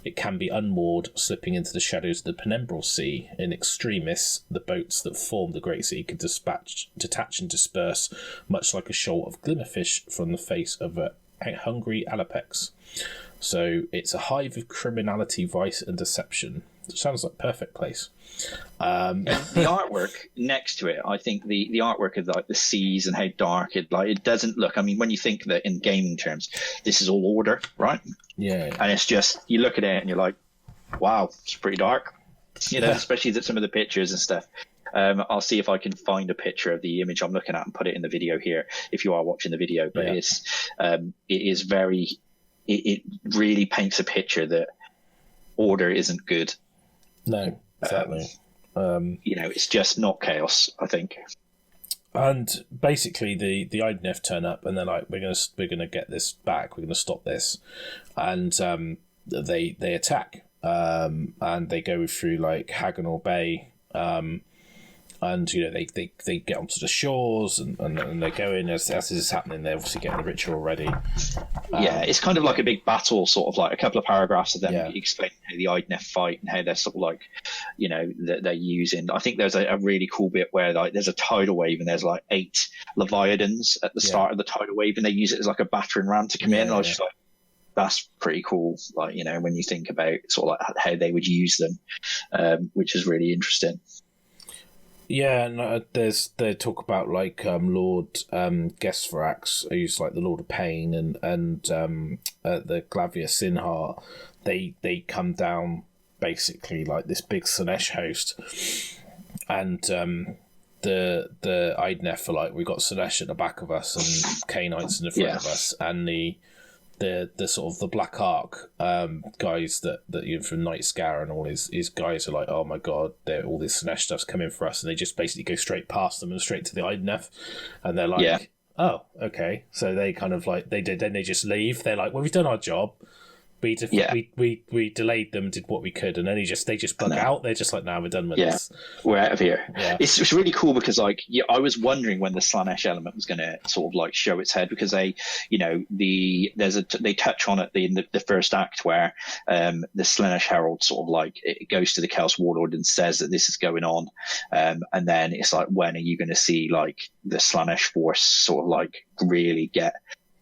It can be unmoored, slipping into the shadows of the Penumbral Sea. In extremis, the boats that form the Great Sea could detach and disperse, much like a shoal of glimmerfish from the face of a hungry alapex. So it's a hive of criminality, vice, and deception. It sounds like a perfect place. The artwork next to it, I think the artwork of like the seas and how dark it doesn't look. I mean, when you think that in gaming terms, this is all order, right? Yeah. And it's just, you look at it and you're like, wow, it's pretty dark. Especially some of the pictures and stuff. I'll see if I can find a picture of the image I'm looking at and put it in the video here if you are watching the video. But it really paints a picture that order isn't good. No, exactly. It's just not chaos, I think. And basically, the IDNF turn up and they're like, "We're gonna get this back. We're gonna stop this," and they attack. And they go through like Haganor Bay. And they get onto the shores and they go in as this is happening. They're obviously getting the ritual ready. It's kind of like a big battle, sort of like a couple of paragraphs of them explaining how the IDNF fight and how they're sort of like, that they're using. I think there's a really cool bit where like there's a tidal wave and there's like 8 Leviathans at the start of the tidal wave, and they use it as like a battering ram to come in. And I was just like, that's pretty cool. Like, when you think about sort of like how they would use them, which is really interesting. Yeah, and they talk about like Lord Gesvarax, who's like the Lord of Pain, and the Glavia Sinhar. They come down basically like this big Slanesh host, and the IDNF are like, we've got Slanesh at the back of us and Cainites in the front of us, and the sort of the Black Ark guys that from Night Scour and all his guys are like, oh my god, all this Slanesh stuff's coming for us, and they just basically go straight past them and straight to the IDNF, and they're like, oh, okay. So they kind of like they just leave. They're like, well, we've done our job. We delayed them, did what we could, and then they just bug out. They're just like, nah, we're done with this. We're out of here. Yeah. It's really cool because like I was wondering when the Slanesh element was going to sort of like show its head, because they touch on it in the first act where the Slanesh Herald sort of like it goes to the Chaos Warlord and says that this is going on, and then it's like, when are you going to see like the Slanesh force sort of like really get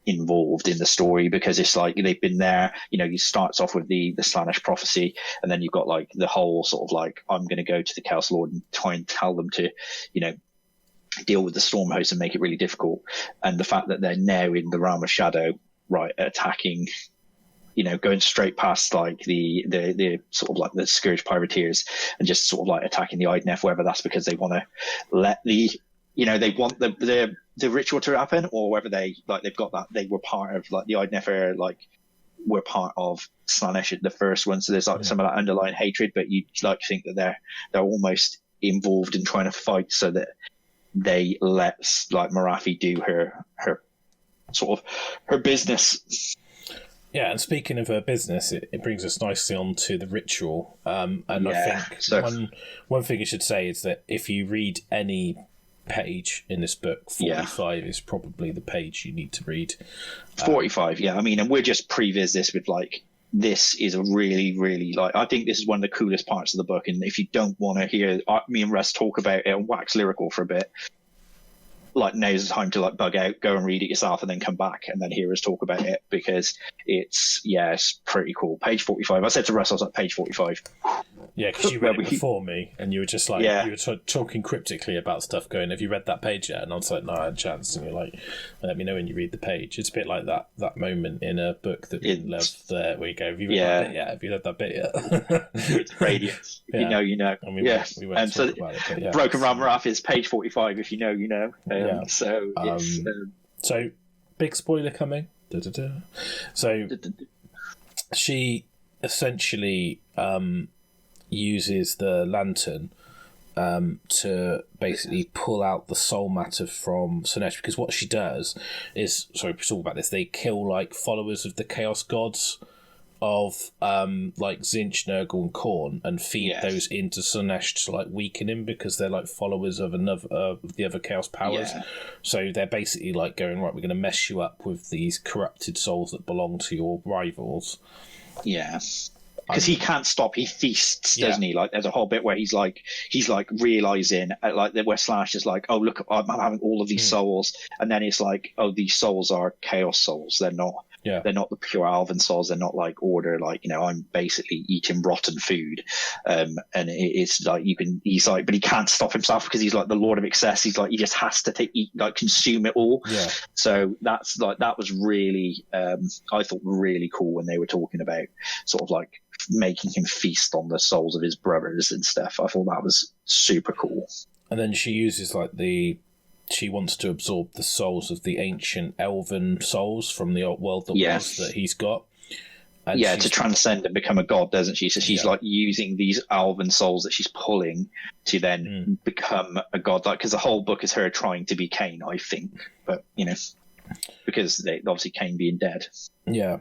involved in the story? Because it's like they've been there, he starts off with the Slanesh prophecy, and then you've got like the whole sort of like, I'm going to go to the Chaos Lord and try and tell them to deal with the storm host and make it really difficult. And the fact that they're now in the realm of shadow, right, attacking, going straight past like the sort of like the Scourge Privateers and just sort of like attacking the IDNF, whether that's because they want to let they want the ritual to happen, or whether they've got that they were part of like the IDNF were part of Slanesh at the first one, so there's like some of that underlying hatred, but you like think that they're almost involved in trying to fight so that they let like Morathi do her sort of her business. Yeah, and speaking of her business, it brings us nicely on to the ritual. And I think one thing you should say is that if you read any page in this book, 45 is probably the page you need to read. 45, I mean, and we're just previs this with like, this is a really, really like, I think this is one of the coolest parts of the book. And if you don't want to hear me and Russ talk about it and wax lyrical for a bit, like, now's the time to like bug out, go and read it yourself, and then come back and then hear us talk about it, because it's pretty cool. Page 45. I said to Russ, I was like, page 45. Yeah, because you read it before me, and you were just like, you were talking cryptically about stuff, going, have you read that page yet? And I was like, no, I had a chance. And you're like, let me know when you read the page. It's a bit like that moment in a book that we love there, where you go, have you read that bit yet? Have you read that bit yet? It's radiant. You know, you know. And we won't talk about it. But Broken Ram Raff is page 45, if you know, you know. So it's... so, big spoiler coming. Da-da-da. So, she essentially... uses the lantern to basically pull out the soul matter from Slaanesh, because what she does is, sorry, we talk about this, they kill like followers of the Chaos Gods of like Tzeentch, Nurgle and Khorne, and feed those into Slaanesh to like weaken him, because they're like followers of another of the other Chaos powers. So they're basically like going, right, we're going to mess you up with these corrupted souls that belong to your rivals. Because he can't stop. He feasts, doesn't he? Like, there's a whole bit where he's like realizing, like, where Slaanesh is like, oh, look, I'm having all of these souls, and then it's like, oh, these souls are chaos souls. They're not. They're not the pure Alvin souls. They're not like order. Like, you know, I'm basically eating rotten food, and it's like he's like, but he can't stop himself because he's like the Lord of Excess. He's like, he just has to consume it all. So that's like, that was really, I thought really cool when they were talking about sort of like making him feast on the souls of his brothers and stuff. I thought that was super cool. And then she uses like she wants to absorb the souls of the ancient elven souls from the old world that was that he's got. And to transcend and become a god, doesn't she? So she's like using these elven souls that she's pulling to then become a god. Like, because the whole book is her trying to be Khaine, I think. But, you know, because obviously Khaine being dead. Yeah.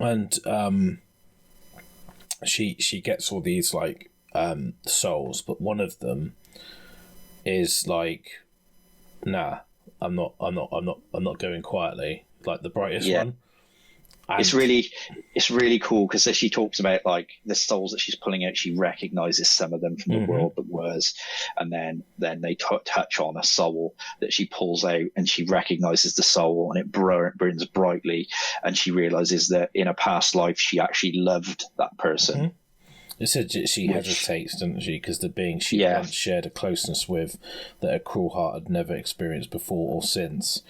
And she gets all these like souls, but one of them is like, nah, I'm not going quietly, like the brightest one. And it's really cool because she talks about like the souls that she's pulling out. She recognizes some of them from the world that was, and then they touch on a soul that she pulls out, and she recognizes the soul, and it burns brightly, and she realizes that in a past life she actually loved that person. It said she hesitates, doesn't she? Because the being she once shared a closeness with, that her cruel heart had never experienced before or since.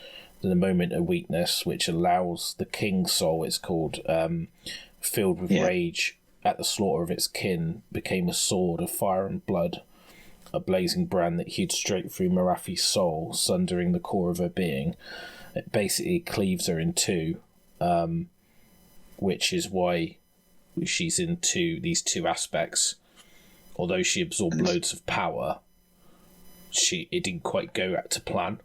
In a moment of weakness, which allows the king's soul, it's called, filled with rage at the slaughter of its kin, became a sword of fire and blood, a blazing brand that hewed straight through Morathi's soul, sundering the core of her being. It basically cleaves her in two, which is why she's into these two aspects. Although she absorbed loads of power, it didn't quite go to plan.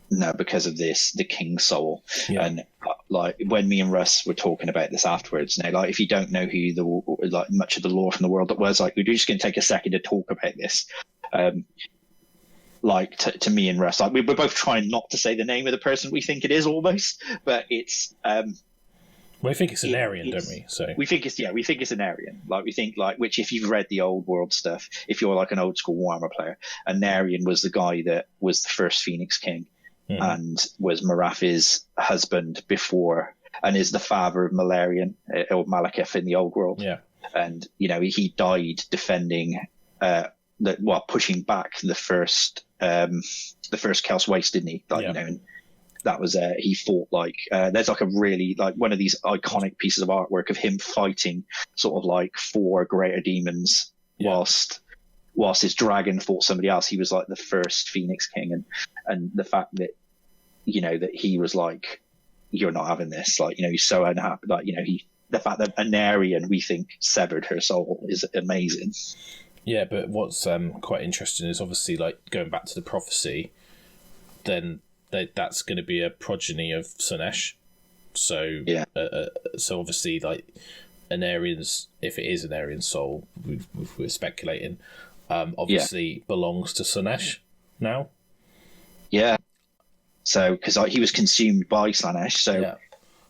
No, because of the King's soul. And like when me and Russ were talking about this afterwards, now like if you don't know who like much of the lore from the world that was, like we're just going to take a second to talk about this. Like to me and Russ, like we're both trying not to say the name of the person we think it is almost, but it's we think it's an Aryan, don't we? So we think it's an Aryan. Like we think which if you've read the old world stuff, if you're like an old school Warhammer player, an Aryan was the guy that was the first Phoenix King and was Morathi's husband before, and is the father of Malarian or Malekith in the old world. And you know he died defending pushing back the first Chaos Waste, didn't he? You know. And that was he fought there's like a really like one of these iconic pieces of artwork of him fighting sort of like 4 greater demons whilst his dragon fought somebody else. He was like the first Phoenix King, and the fact that you know that he was like, you're not having this, like, you know, he's so unhappy, like, you know, the fact that an Aryan we think severed her soul is amazing. Yeah, but what's quite interesting is obviously like going back to the prophecy, then that's going to be a progeny of Slaanesh. So so obviously like an Aryan's, if it is an Aryan soul, we're speculating, obviously belongs to Slaanesh now. Yeah. So because he was consumed by Slaanesh, so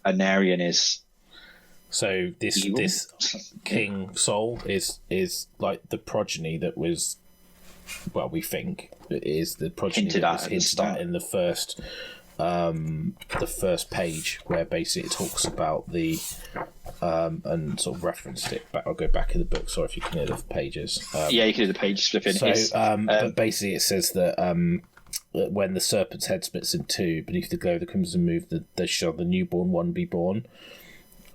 an Aryan is. So this king soul is like the progeny that was. Well, we think it is the progeny that was hinted at in the first page, where basically it talks about the and sort of referenced it. But I'll go back in the book. Sorry if you can hear the pages. You can hear the pages flipping. So, but basically it says that when the serpent's head splits in two, beneath the glow of the crimson move, there shall the newborn one be born.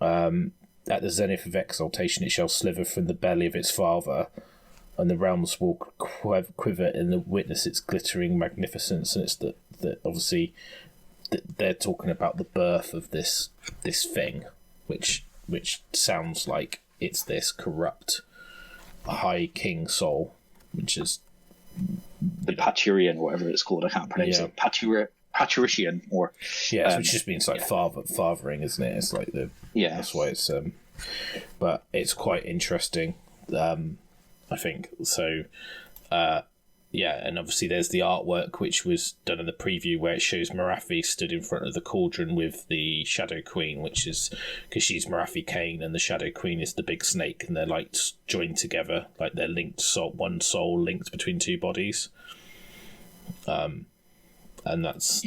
At the zenith of exaltation, it shall sliver from the belly of its father, and the realms will quiver in the witness its glittering magnificence. And it's that obviously they're talking about the birth of this thing, which sounds like it's this corrupt high king soul which is the Paturian, whatever it's called. I can't pronounce it. Patrician, or which just means like fathering, isn't it? It's like that's why it's but it's quite interesting. I think so. And obviously there's the artwork which was done in the preview where it shows Morathi stood in front of the cauldron with the Shadow Queen, which is because she's Morathi Khaine and the Shadow Queen is the big snake, and they're like joined together, like they're linked, one soul linked between two bodies. And that's.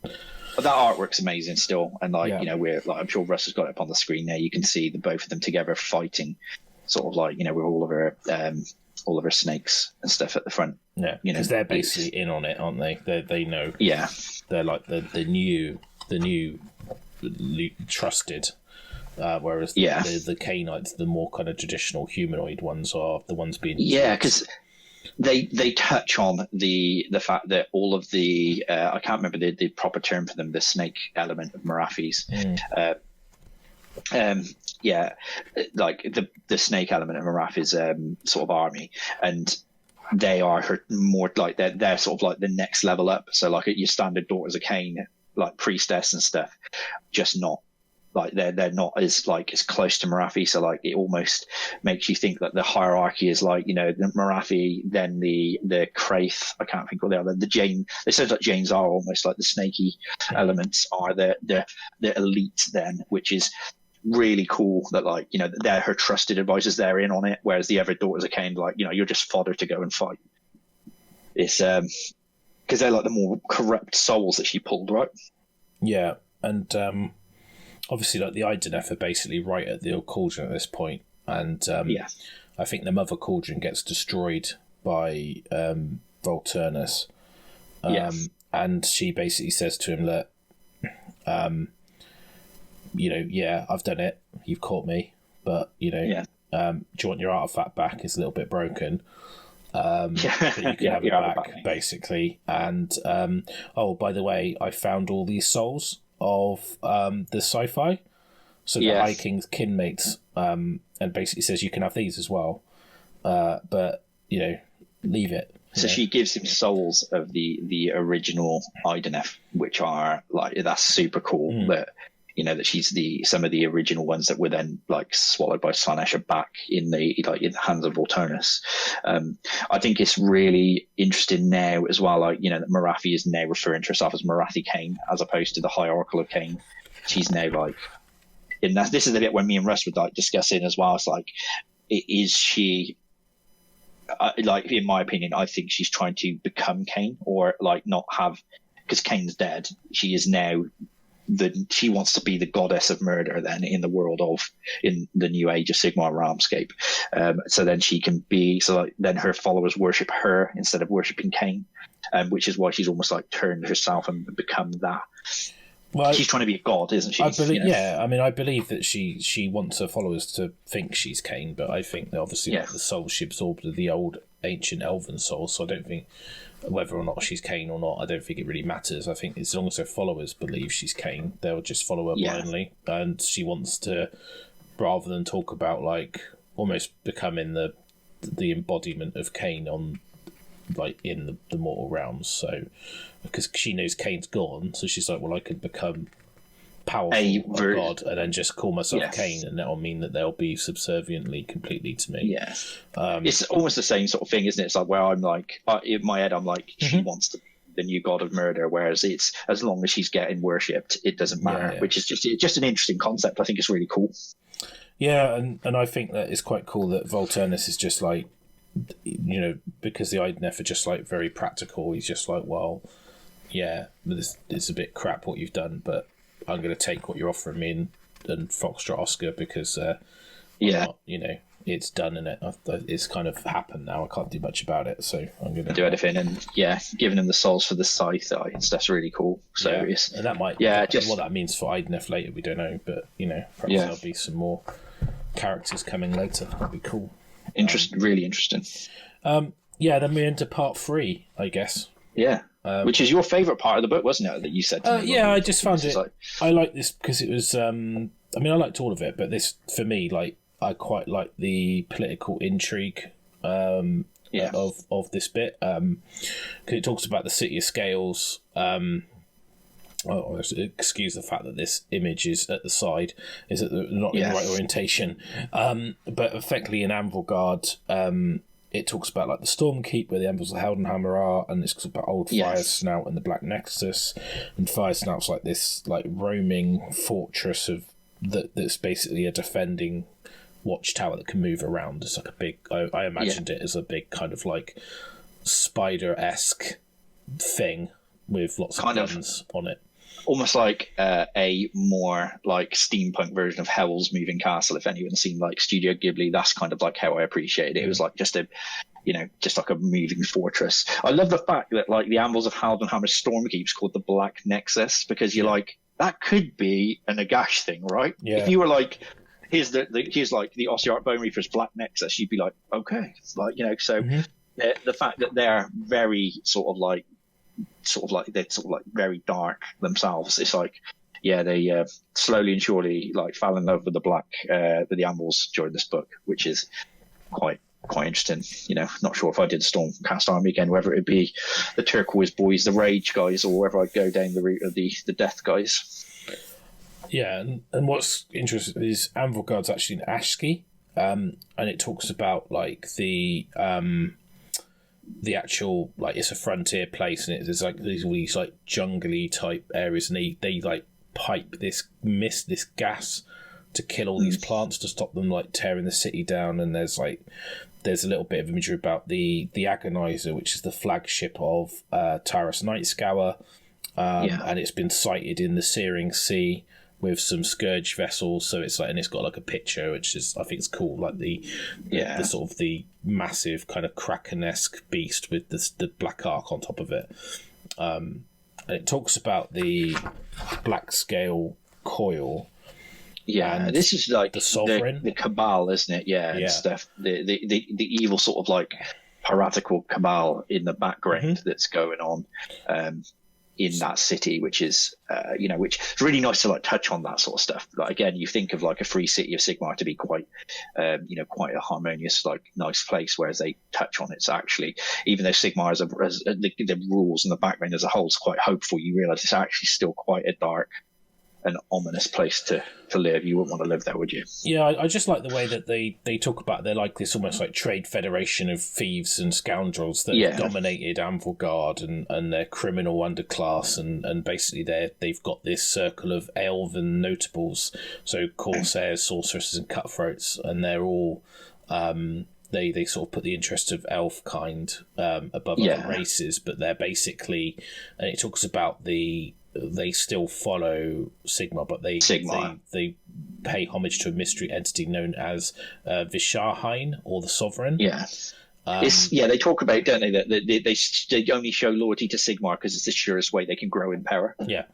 But that artwork's amazing still, and we're like, I'm sure Russ has got it up on the screen there. You can see the both of them together fighting, sort of like with all of her snakes and stuff at the front. Yeah, because they're basically in on it, aren't they? They know. Yeah, they're like the new trusted. Whereas the Khainites, the more kind of traditional humanoid ones, are the ones being. Yeah, because they touch on the fact that all of the I can't remember the proper term for them, the snake element of Morathis. Like the snake element of Morathi's sort of army, and they are her more like they're sort of like the next level up. So like your standard Daughters of Khaine, like priestess and stuff, just not. Like they're not as close to Morathi, so like it almost makes you think that the hierarchy is like the Morathi, then the Kraith. I can't think what they are. The Jane. It says that Janes are almost like the snaky elements are the elite then, which is really cool. That they're her trusted advisors. They're in on it, whereas the other Daughters of Khaine, you're just fodder to go and fight. It's because they're like the more corrupt souls that she pulled, right? Yeah, and. Obviously, like the Ideneth are basically right at the cauldron at this point, and I think the mother cauldron gets destroyed by Volturnus, and she basically says to him that, I've done it, you've caught me, but do you want your artifact back? It's a little bit broken. But you can have it back, basically. And by the way, I found all these souls of the sci-fi, so the High King's kinmates, and basically says you can have these as well, but leave it. So she gives him souls of the original Ideneth, which are that's super cool. That that she's some of the original ones that were then swallowed by Slaanesh are back in the hands of Volturnus. I think it's really interesting now as well. That Morathi is now referring to herself as Morathi Khaine as opposed to the hierarchical of Khaine. She's now this is the bit when me and Russ were discussing as well. It's is she? In my opinion, I think she's trying to become Khaine or not have, because Khaine's dead. She is now. She wants to be the goddess of murder then in the world in the new Age of Sigmar realmscape. So then she can be, then her followers worship her instead of worshipping Khaine, which is why she's almost turned herself and become that. Well, she's trying to be a god, isn't she? I believe, I mean, I believe that she wants her followers to think she's Khaine, but I think that obviously the soul she absorbed are the old ancient elven souls, so I don't think whether or not she's Khaine or not, I don't think it really matters. I think as long as her followers believe she's Khaine, they'll just follow her blindly. And she wants to, rather than talk about almost becoming the embodiment of Khaine on in the mortal realms. So because she knows Khaine's gone, so she's like, well, I can become powerful god and then just call myself Khaine, and that'll mean that they'll be subserviently completely to me. It's almost the same sort of thing, isn't it? It's where I'm in my head I'm she wants to be the new god of murder, whereas it's as long as she's getting worshipped, it doesn't matter. Which is just an interesting concept. I think it's really cool. And I think that it's quite cool that Volturnus is just because the Ideneth are just very practical. He's just it's a bit crap what you've done, but I'm going to take what you're offering me and Foxtrot Oscar because, it's done and it's kind of happened now. I can't do much about it, so I'm going to do anything. And giving him the souls for the scythe, that's really cool. So and that might what that means for Ideneth later, we don't know, but perhaps there'll be some more characters coming later. That'd be cool. Really interesting. Then we're into part 3, I guess. Yeah. Which is your favourite part of the book, wasn't it? That you said to me. I just found it. I like this because it was. I liked all of it, but this for me, I quite like the political intrigue, and of this bit. 'Cause it talks about the City of Scales. Excuse the fact that this image is at the side, is not in the right orientation. But effectively in Anvilgard, it talks about like the Stormkeep where the Anvils of Heldenhammer are, and it's about Old Fire Snout and the Black Nexus. And Fire Snout's like this like roaming fortress that's basically a defending watchtower that can move around. It's like a big. I imagined it as a big kind of like spider-esque thing with lots of guns on it. Almost like a more like steampunk version of Hell's Moving Castle. If anyone's seen like Studio Ghibli, that's kind of like how I appreciated it. It was like just like a moving fortress. I love the fact that like the Anvils of Heldenhammer Stormkeep's called the Black Nexus, because you're like, that could be a Nagash thing, right? Yeah. If you were like, here's like the Ossiarch Bone Reaper's Black Nexus, you'd be like, okay, it's like, so the fact that they're very sort of like very dark themselves. It's like, they slowly and surely like fell in love with the Anvils during this book, which is quite interesting. Not sure if I did Stormcast Army again, whether it'd be the Turquoise Boys, the Rage guys, or whether I'd go down the route of the Death guys. Yeah, and what's interesting is Anvilgard's actually in Ashki, and it talks about like the actual, like, it's a frontier place, and there's like these like jungly type areas, and they like pipe this gas to kill all these plants to stop them like tearing the city down. And there's a little bit of imagery about the Agonizer, which is the flagship of Taras Nightscour, and it's been sighted in the Searing Sea with some Scourge vessels. So it's like, and it's got like a picture, which is, I think it's cool, like the sort of the massive kind of Kraken-esque beast with the Black Ark on top of it. And it talks about the Black Scale Coil. Yeah, this is like the Sovereign, the Cabal, isn't it? And stuff. The evil sort of like piratical Cabal in the background that's going on in that city, which is which is really nice to like touch on that sort of stuff. Like, again, you think of like a free city of Sigmar to be quite quite a harmonious, like nice place, whereas they touch on it's actually, even though Sigmar as the rules and the background as a whole is quite hopeful, you realize it's actually still quite a dark and ominous place to live. You wouldn't want to live there, would you? Yeah, I just like the way that they talk about, they're like this almost like trade federation of thieves and scoundrels that have dominated Anvilgard and their criminal underclass, and basically they've got this circle of elven notables, so corsairs, sorceresses and cutthroats, and they're all they sort of put the interests of elf kind above other races, but they're basically, and it talks about they still follow Sigmar, but they pay homage to a mystery entity known as Visharhain, or the Sovereign. Yeah. They talk about, don't they, that they only show loyalty to Sigmar because it's the surest way they can grow in power. Yeah.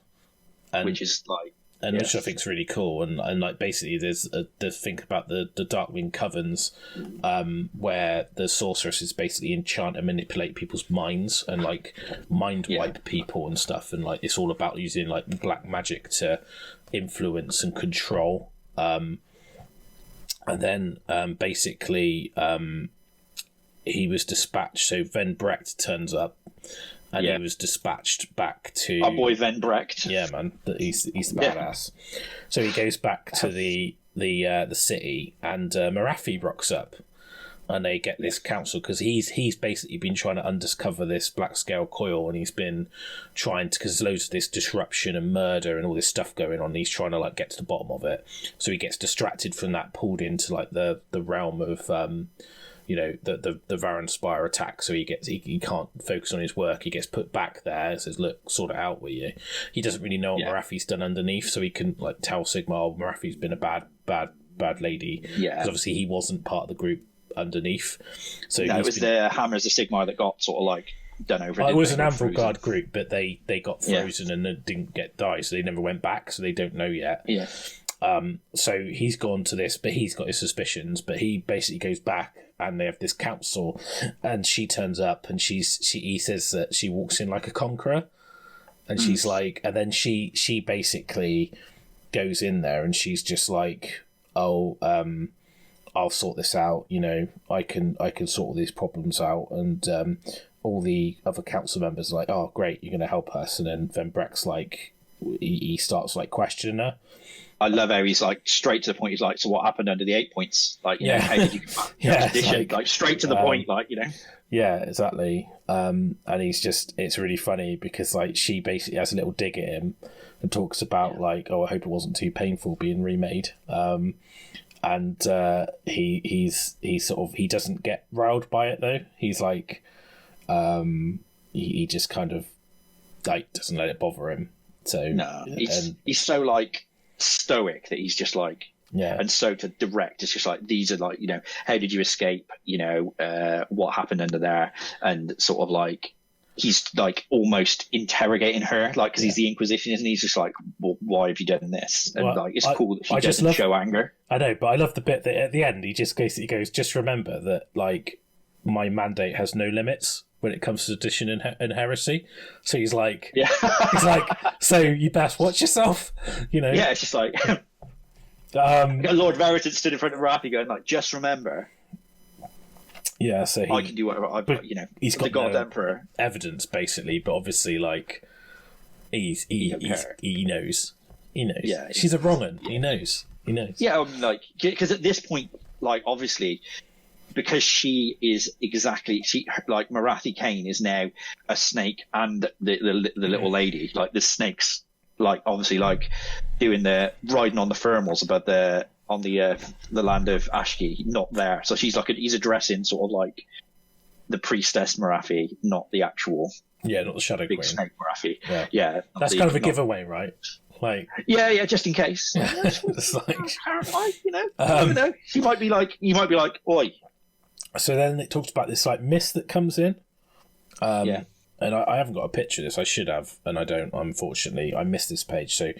Which is like... which I think is really cool, and like basically there's the think about the Darkwing Covens, where the sorceresses basically enchant and manipulate people's minds and like mind wipe people and stuff, and like it's all about using like black magic to influence and control. And then basically he was dispatched. So Ven Brecht turns up. And he was dispatched back to... Our boy Ven Brecht. Yeah, man. He's the badass. So he goes back to the city, and Morathi rocks up. And they get this council, because he's basically been trying to undercover this Black Scale Coil, and he's been trying to... Because there's loads of this disruption and murder and all this stuff going on, and he's trying to like get to the bottom of it. So he gets distracted from that, pulled into like the realm of... the Varan Spire attack, so he can't focus on his work. He gets put back there, says, look, sort it out with you. He doesn't really know what Morathi's done underneath, so he can like tell Sigmar, Morathi's been a bad lady. Yeah. Because obviously he wasn't part of the group underneath. So it was the Hammers of Sigmar that got sort of like done over. It was an Anvilgard group, but they got frozen and didn't get died, so they never went back, so they don't know yet. Yeah. So he's gone to this, but he's got his suspicions, but he basically goes back, and they have this council, and she turns up, and he says that she walks in like a conqueror, and she's like, and then she basically goes in there, and she's just like, I'll sort this out. You know, I can sort all these problems out. And all the other council members are like, oh, great, you're going to help us. And then Breck's like, he starts like questioning her. I love how he's like straight to the point. He's like, so what happened under the 8 points? Like, you know, how did you like straight to the point, like, you know. Yeah, exactly. And he's just, it's really funny because like she basically has a little dig at him and talks about like, oh, I hope it wasn't too painful being remade. And he's sort of, he doesn't get riled by it though. He's like, he just kind of like doesn't let it bother him. So no, he's so like stoic that he's just like, yeah. And so to direct, it's just like, these are like, you know, how did you escape? You know, what happened under there? And sort of like, he's like almost interrogating her, like, because he's the Inquisition, isn't he? He's just like, well, why have you done this? And like, it's cool that she doesn't show anger. I know, but I love the bit that at the end he just basically goes, just remember that like my mandate has no limits when it comes to sedition and heresy. So he's like, he's like, so you best watch yourself, you know? Yeah, it's just like, Lord Veritas stood in front of Morathi going like, just remember. Yeah, so I can do whatever you know. He's got the God no Emperor evidence basically, but obviously like he knows. Yeah, she's a wrong un. He knows. Yeah, like because at this point, like obviously, because she is like Morathi Khaine is now a snake and the little lady, like the snakes, like obviously like doing the riding on the thermals above the land of Ashki, not there. So she's like he's addressing sort of like the priestess Morathi, not the actual not the Shadow big Queen. snake Morathi. Yeah, that's kind of a giveaway, right? Like yeah, just in case. It's like clarify, you know. You never know. You might be like, oi. So then it talks about this like mist that comes in. And I haven't got a picture of this. I should have, and I don't. Unfortunately, I missed this page. So,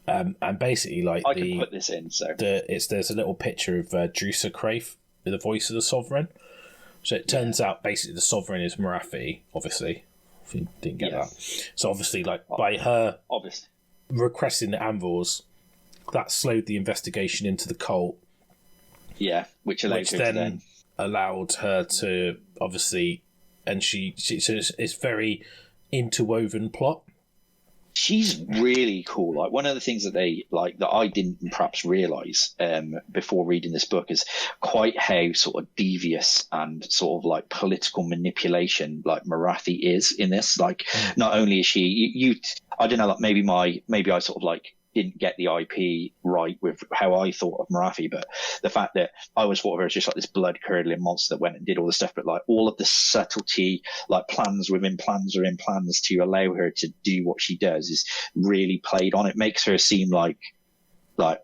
and basically, like I can put this in. So there's a little picture of Drusa Craif, the voice of the Sovereign. So it turns out basically the Sovereign is Morathi. Obviously, if you didn't get that. So obviously, like by her requesting the Anvils, that slowed the investigation into the cult. Yeah, which allowed her to obviously. And she so it's very interwoven plot. She's really cool. Like one of the things that they like that I didn't perhaps realize before reading this book is quite how sort of devious and sort of like political manipulation like Morathi is in this. Like not only is she I don't know, like maybe I sort of like didn't get the IP right with how I thought of Morathi, but the fact that I always thought of her as just like this blood curdling monster that went and did all this stuff, but like all of the subtlety, like plans within plans or in plans to allow her to do what she does is really played on. It makes her seem like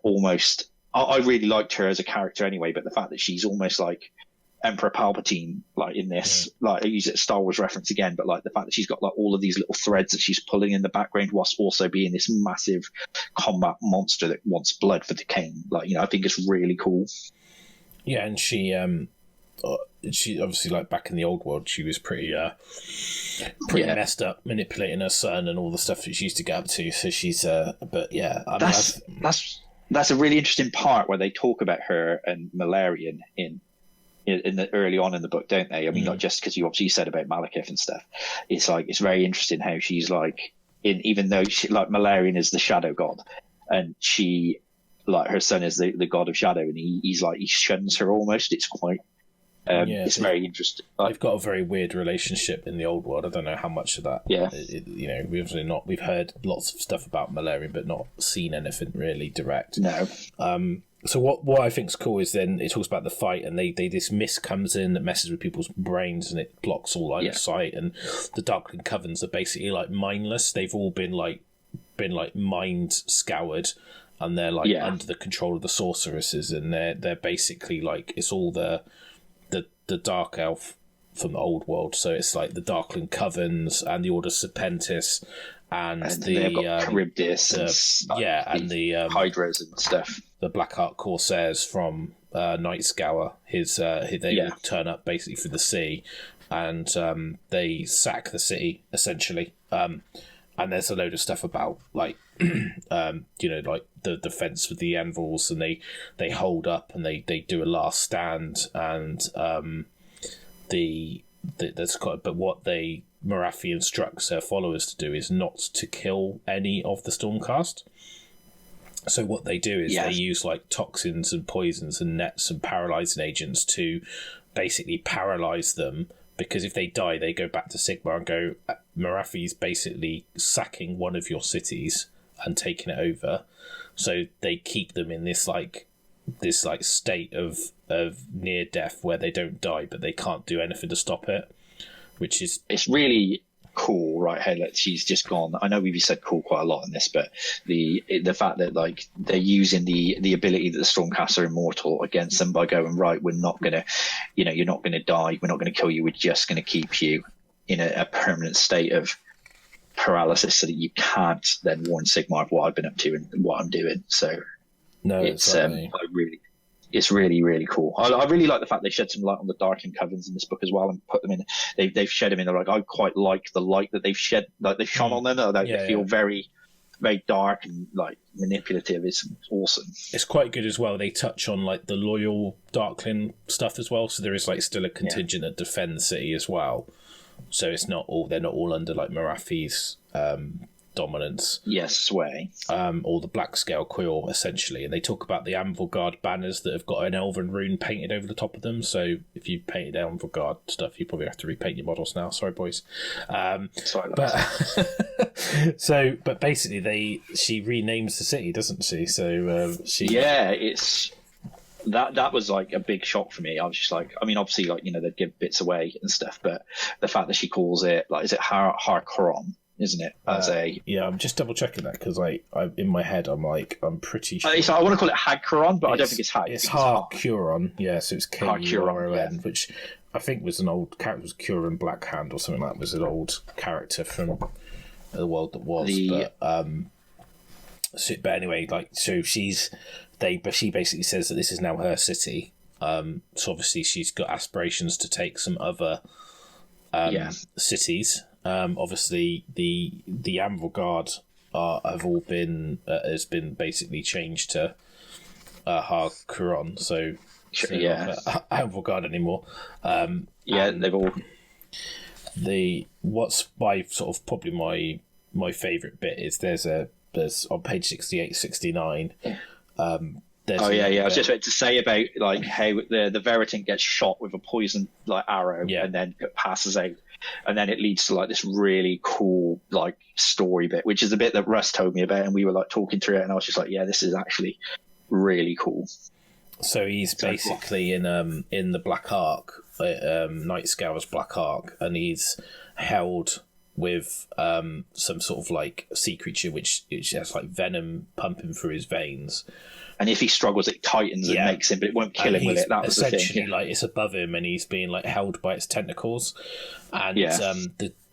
almost, I really liked her as a character anyway, but the fact that she's almost like Emperor Palpatine, like in this, like I use it Star Wars reference again, but like the fact that she's got like all of these little threads that she's pulling in the background whilst also being this massive combat monster that wants blood for the king, like, you know, I think it's really cool. Yeah, and she obviously like back in the old world, she was pretty messed up, manipulating her son and all the stuff that she used to get up to. So she's but yeah, that's a really interesting part where they talk about her and Malarian in the early on in the book, don't they? I mean, not just because you obviously said about Malekith and stuff. It's like, it's very interesting how she's like, even though she, like Malarian is the shadow god, and she, like her son is the god of shadow, and he's like, he shuns her almost. It's quite, it's very interesting. Like, they've got a very weird relationship in the old world. I don't know how much of that. Yeah. You know, we've heard lots of stuff about Malarian, but not seen anything really direct. No. So what I think is cool is then it talks about the fight, and this mist comes in that messes with people's brains and it blocks all line of sight, and the Darkling Covens are basically like mindless. They've all been mind scoured, and they're like under the control of the sorceresses, and they're basically like, it's all the dark elf from the old world. So it's like the Darkling Covens and the Order Serpentis and they've got Charybdis and the Hydras and stuff. The Blackheart Corsairs from Night Scour. They all turn up basically for the sea, and they sack the city essentially. and there's a load of stuff about like like the defense with the anvils, and they hold up and they do a last stand, and but what Morathi instructs their followers to do is not to kill any of the Stormcast. So what they do is they use like toxins and poisons and nets and paralyzing agents to basically paralyze them, because if they die, they go back to Sigmar and go, Morathi's basically sacking one of your cities and taking it over. So they keep them in this state of near death where they don't die, but they can't do anything to stop it, which is... It's really cool, right? Hey, she's just gone. I know we've said cool quite a lot in this, but the fact that like they're using the ability that the Stormcast are immortal against them by going, right, we're not gonna, you're not gonna die, we're not gonna kill you, we're just gonna keep you in a permanent state of paralysis so that you can't then warn Sigmar of what I've been up to and what I'm doing. So no, it's it's really, really cool. I really like the fact they shed some light on the Darkened Covens in this book as well, and put them in. They've shed them in. They're like, I quite like the light that they've shed, like they've shone on them. They feel very, very dark and like manipulative. It's awesome. It's quite good as well. They touch on like the loyal Darkling stuff as well. So there is like still a contingent that defend the city as well. So it's not all, they're not all under like Morathi's dominance. Yes, sway. Or the Black Scale Quill, essentially. And they talk about the Anvilgard banners that have got an elven rune painted over the top of them. So if you painted Anvilgard stuff, you probably have to repaint your models now. Sorry, boys. Sorry, but basically, she renames the city, doesn't she? So it's that was like a big shock for me. I was just like, I mean, obviously, like they'd give bits away and stuff, but the fact that she calls it like, is it Harkoron? Isn't it? I'm just double checking that because I in my head I'm pretty sure. I want to call it Hagcuron, but I don't think it's Hag. It's Harkuron, yeah. So it's K-U-R-O-N, which I think was an old character, was Curon Blackhand or something like that. Was an old character from the world that was. But anyway, like she basically says that this is now her city. So obviously she's got aspirations to take some other cities. Obviously, the Anvilgard have all been has been basically changed to Harkuron, so not Anvilgard anymore. They've all. What's my sort of probably my favourite bit is there's on page 68, 69. I was just about to say about like how the Veritant gets shot with a poisoned like arrow and then passes out, and then it leads to like this really cool like story bit, which is a bit that Russ told me about, and we were like talking through it, and I was just like, this is actually really cool. So he's basically in the Black Ark, Night Scour's Black Ark, and he's held with some sort of like sea creature which has like venom pumping through his veins. And if he struggles, it tightens and makes him, but it won't kill him with it. That was the thing. Essentially, like it's above him, and he's being like held by its tentacles. And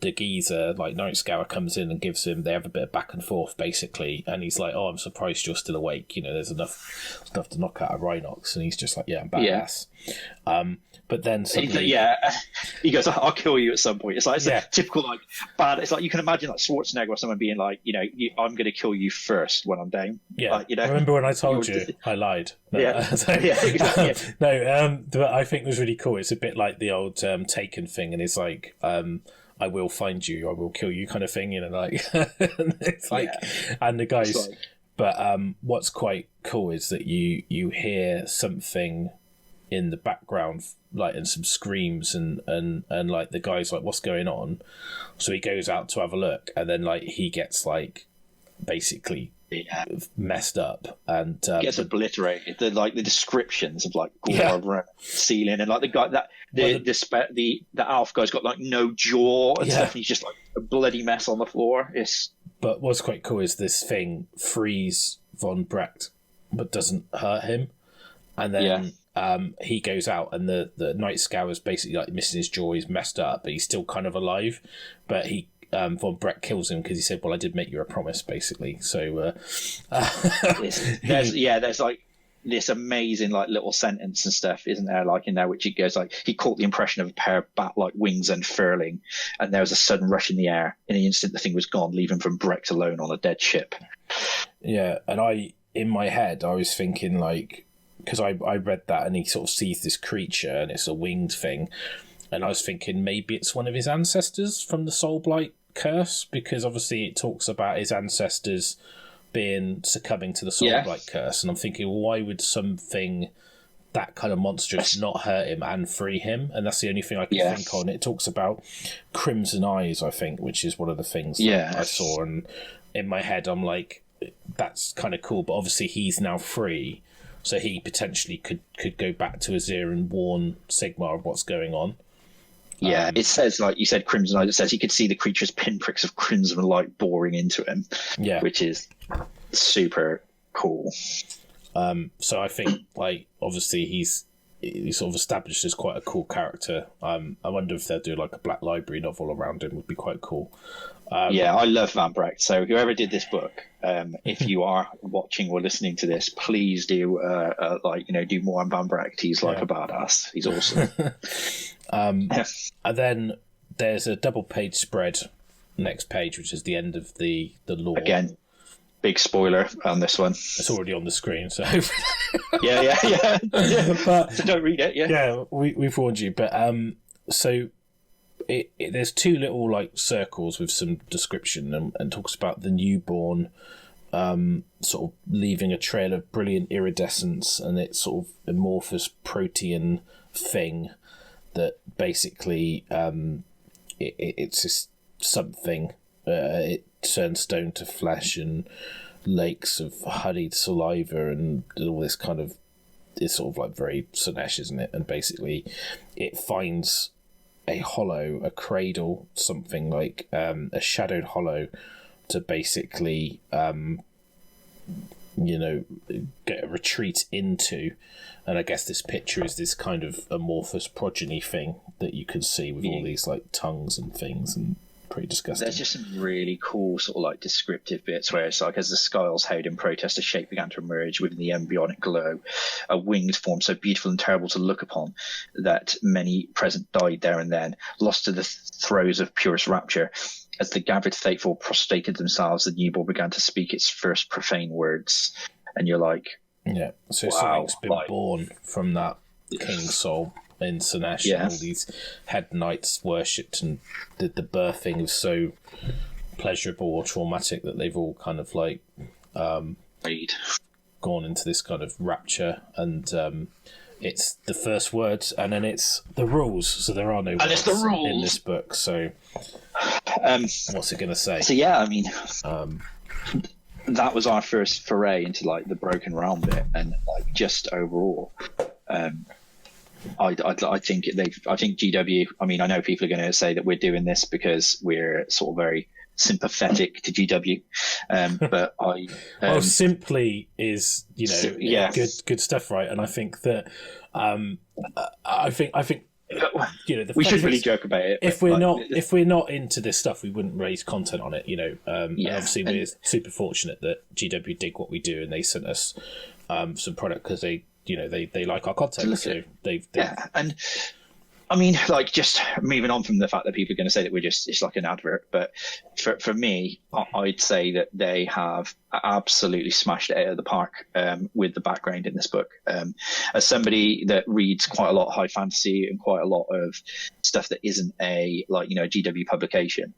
the geezer, like Night Scour, comes in and gives him. They have a bit of back and forth, basically. And he's like, "Oh, I'm surprised you're still awake. There's enough stuff to knock out a Rhinox." And he's just like, "Yeah, I'm badass." But then suddenly, he goes, "I'll kill you at some point." It's like a typical like bad. It's like you can imagine like Schwarzenegger or someone being like, "I'm going to kill you first when I'm down." Yeah, like, remember when I told you I lied? No, exactly. But I think it was really cool. It's a bit like the old Taken thing, and it's like, "I will find you, I will kill you," kind of thing. Like it's like, and the guys. Like... But what's quite cool is that you hear something in the background, like, and some screams, and like the guy's like, "What's going on?" So he goes out to have a look, and then like he gets like basically messed up and gets obliterated. The descriptions of like gore ceiling, and like the guy the Alf guy's got like no jaw and stuff, and he's just like a bloody mess on the floor. But what's quite cool is this thing frees von Brecht but doesn't hurt him, and then he goes out, and the Night Scour is basically like missing his jaw. He's messed up, but he's still kind of alive. But he von Brecht kills him because he said, "Well, I did make you a promise," basically. So there's like this amazing like little sentence and stuff, isn't there? Like in there, which it goes like, he caught the impression of a pair of bat-like wings unfurling, and there was a sudden rush in the air. In an instant, the thing was gone, leaving them wrecked alone on a dead ship. Yeah, and in my head, I was thinking like, because I read that and he sort of sees this creature and it's a winged thing, and I was thinking maybe it's one of his ancestors from the Soulblight curse, because obviously it talks about his ancestors succumbing to the Soulblight curse, and I'm thinking, well, why would something that kind of monstrous not hurt him and free him? And that's the only thing I can think on. It talks about crimson eyes, I think, which is one of the things that I saw, and in my head I'm like, that's kind of cool, but obviously he's now free, so he potentially could go back to Azir and warn Sigmar of what's going on. Yeah, it says, like you said, crimson eyes. It says he could see the creature's pinpricks of crimson light boring into him. Yeah, which is super cool. So I think, like, obviously he's sort of established as quite a cool character. I wonder if they'll do like a Black Library novel around him. Would be quite cool. Yeah, I love Van Brecht. So whoever did this book, if you are watching or listening to this, please do do more on Van Brecht. He's like a badass. He's awesome. And then there's a double page spread next page, which is the end of the lore. Again, big spoiler on this one. It's already on the screen, so yeah. But, so don't read it. Yeah, we've warned you. But so there's two little like circles with some description and talks about the newborn sort of leaving a trail of brilliant iridescence, and it's sort of amorphous protean thing that basically it's just something. It turns stone to flesh, and lakes of honeyed saliva, and all this kind of, it's sort of like very Slaanesh, isn't it? And basically it finds a hollow, a cradle, something like a shadowed hollow to basically get a retreat into. And I guess this picture is this kind of amorphous progeny thing that you can see with all these like tongues and things, and pretty disgusting. There's just some really cool sort of like descriptive bits where it's like, as the skies howled in protest, a shape began to emerge within the embryonic glow, a winged form so beautiful and terrible to look upon that many present died there and then, lost to the throes of purest rapture. As the gathered faithful prostrated themselves, the newborn began to speak its first profane words. And you're like, yeah, so something's been born from that king's soul in Slaanesh, and all these head knights worshipped, and the birthing is so pleasurable or traumatic that they've all kind of like gone into this kind of rapture, and it's the first words, and then it's the rules. So there are no words in this book. So what's it going to say? So yeah, I mean, that was our first foray into like the Broken Realm bit, and like just overall. I think GW. I mean, I know people are going to say that we're doing this because we're sort of very sympathetic to GW, but I simply is good stuff, right? And I think that I think we should really joke about it. If we're not into this stuff, we wouldn't raise content on it. And obviously we're super fortunate that GW dig what we do, and they sent us some product because they like our content. So they've and I mean, like, just moving on from the fact that people are going to say that it's like an advert, but for me, I'd say that they have absolutely smashed it out of the park with the background in this book. As somebody that reads quite a lot of high fantasy and quite a lot of stuff that isn't a GW publication,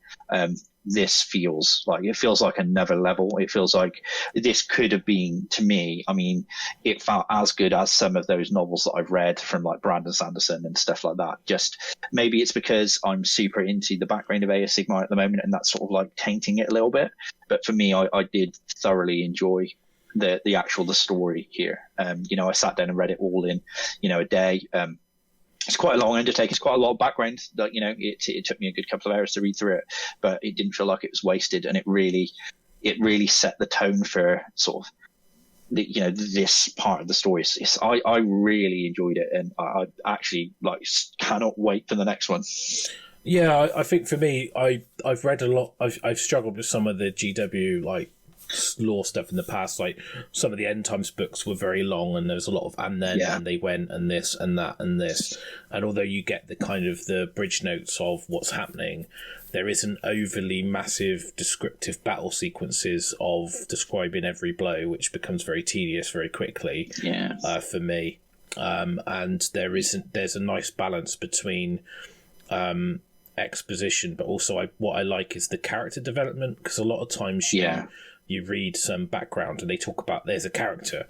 this feels like another level. It feels like this could have been, to me, I mean, it felt as good as some of those novels that I've read from like Brandon Sanderson and stuff like that. Just maybe it's because I'm super into the background of Age of Sigmar at the moment, and that's sort of like tainting it a little bit. But for me, I did thoroughly enjoy the story here. I sat down and read it all in a day. It's quite a long undertaking. It's quite a lot of background. It took me a good couple of hours to read through it, but it didn't feel like it was wasted, and it really set the tone for sort of this part of the story. I really enjoyed it, and I actually cannot wait for the next one. Yeah, I think for me, I've read a lot. I've struggled with some of the GW lore stuff in the past. Like some of the End Times books were very long, and there was a lot of and then and they went and this and that and this. And although you get the kind of the bridge notes of what's happening, there isn't overly massive descriptive battle sequences of describing every blow, which becomes very tedious very quickly for me. And there's a nice balance between exposition, but also what I like is the character development, because a lot of times you read some background and they talk about there's a character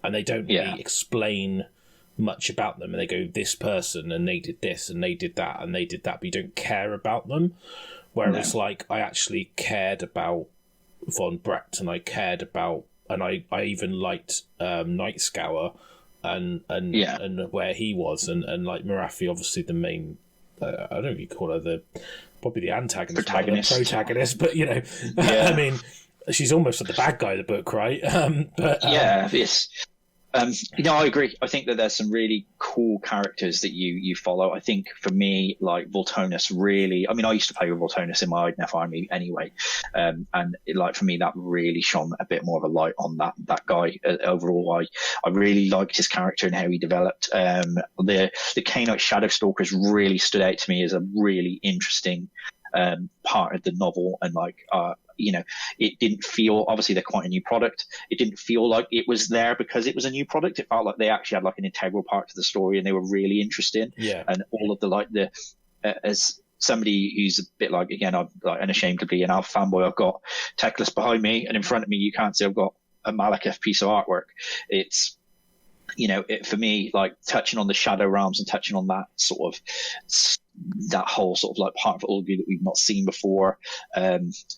and they don't really explain much about them, and they go this person and they did this and they did that and they did that, but you don't care about them. Whereas like I actually cared about Von Brecht, and I cared about, and I even liked Night Scour and where he was, and like Morathi, obviously the main I don't know if you call her probably the protagonist, but you know, I mean, she's almost the bad guy of the book, right? It's I agree. I think that there's some really cool characters that you follow. I think for me, like Voltonus really, I mean, I used to play with Voltonus in my Idnef army anyway. And for me, that really shone a bit more of a light on that guy. Overall, I really liked his character and how he developed. The Khainite Shadowstalkers really stood out to me as a really interesting part of the novel, and it didn't feel, obviously they're quite a new product, it didn't feel like it was there because it was a new product. It felt like they actually had like an integral part to the story and they were really interesting. And all of the as somebody who's a bit like, again, I'm like unashamedly an alpha fanboy, I've got Teclis behind me, and in front of me you can't see I've got a Malekith piece of artwork. It's for me, like touching on the Shadow Realms and touching on that sort of that whole sort of like part of Ulgu that we've not seen before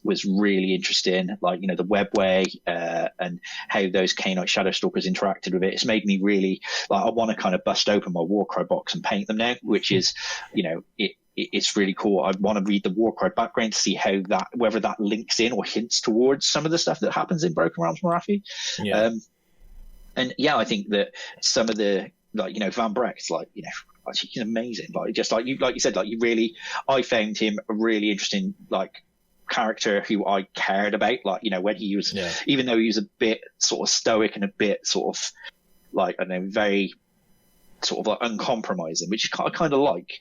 was really interesting. Like, the webway and how those Khainite Shadowstalkers interacted with it. It's made me really like, I want to kind of bust open my Warcry box and paint them now, which is, it's really cool. I want to read the Warcry background to see how whether that links in or hints towards some of the stuff that happens in Broken Realms Morathi. I think that some of the Van Brecht, he's amazing. Like you said, I found him a really interesting character who I cared about. When he was, even though he was a bit sort of stoic and a bit sort of very sort of uncompromising, which I kind of like.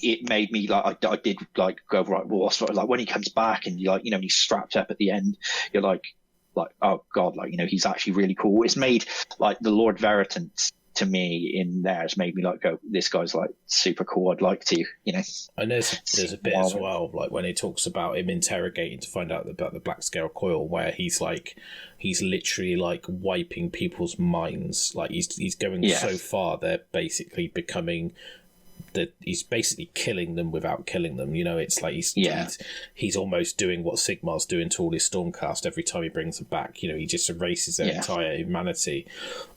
It made me I did go right. Well, when he comes back and he's strapped up at the end, you're like, oh god, he's actually really cool. It's made the Lord Veritans to me in there. It's made me go, this guy's super cool. I'd like to, I know there's a bit as well, when he talks about him interrogating to find out about the Black Scale Coil, where he's literally wiping people's minds. He's going so far, they're basically becoming. That he's basically killing them without killing them. It's he's almost doing what Sigmar's doing to all his Stormcast every time he brings them back. He just erases their entire humanity.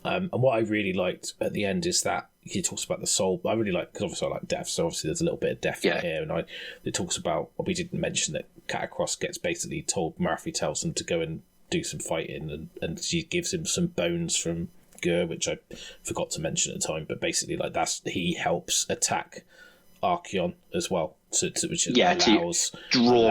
And what I really liked at the end is that he talks about the soul. I really like, because obviously I like death, so obviously there's a little bit of death in here. And it talks about, we didn't mention that Catacross gets basically told, Morathi tells them to go and do some fighting, and she gives him some bones from which I forgot to mention at the time, but basically he helps attack Archeon as well, which allows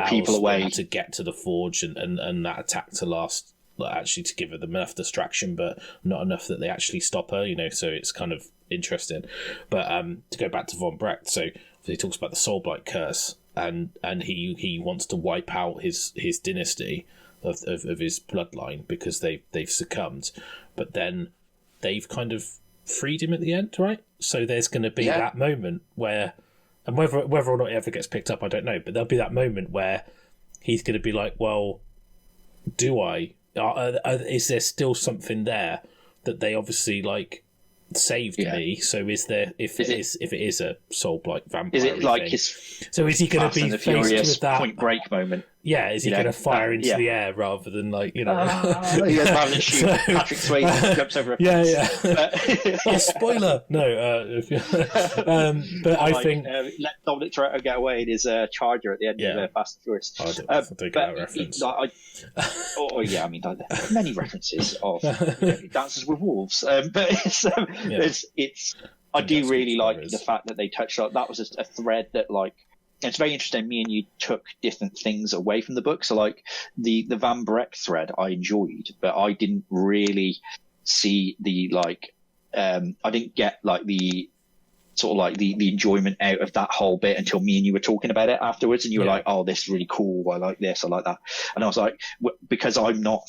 people away to get to the forge, and that attack to last, actually to give them enough distraction, but not enough that they actually stop her. So it's kind of interesting. But to go back to Von Brecht, so he talks about the Soulblight curse, and he wants to wipe out his dynasty of his bloodline because they've succumbed, but then they've kind of freed him at the end, right? So there's going to be that moment where, and whether or not it ever gets picked up, I don't know, but there'll be that moment where he's going to be like, well, do I? Is there still something there that they obviously saved me? So is there, if it is a soul-blight vampire, is it so is he going to be faced with that Point Break moment? Yeah, is he going to fire into the air rather than rather than shoot Patrick Swayze jumps over a fence? Spoiler! No, but I think let Dominic Toretto get away in his Charger at the end of Fast and Furious. I don't get that reference. I mean, there are many references of Dances with Wolves, but it's I do really like the fact that they touched on that. Was a thread that it's very interesting. Me and you took different things away from the book. So like the Van Breck thread I enjoyed, but I didn't really see the I didn't get like the sort of like the enjoyment out of that whole bit until me and you were talking about it afterwards, and you were like, oh, this is really cool, I like this, I like that. And I was like, because I'm not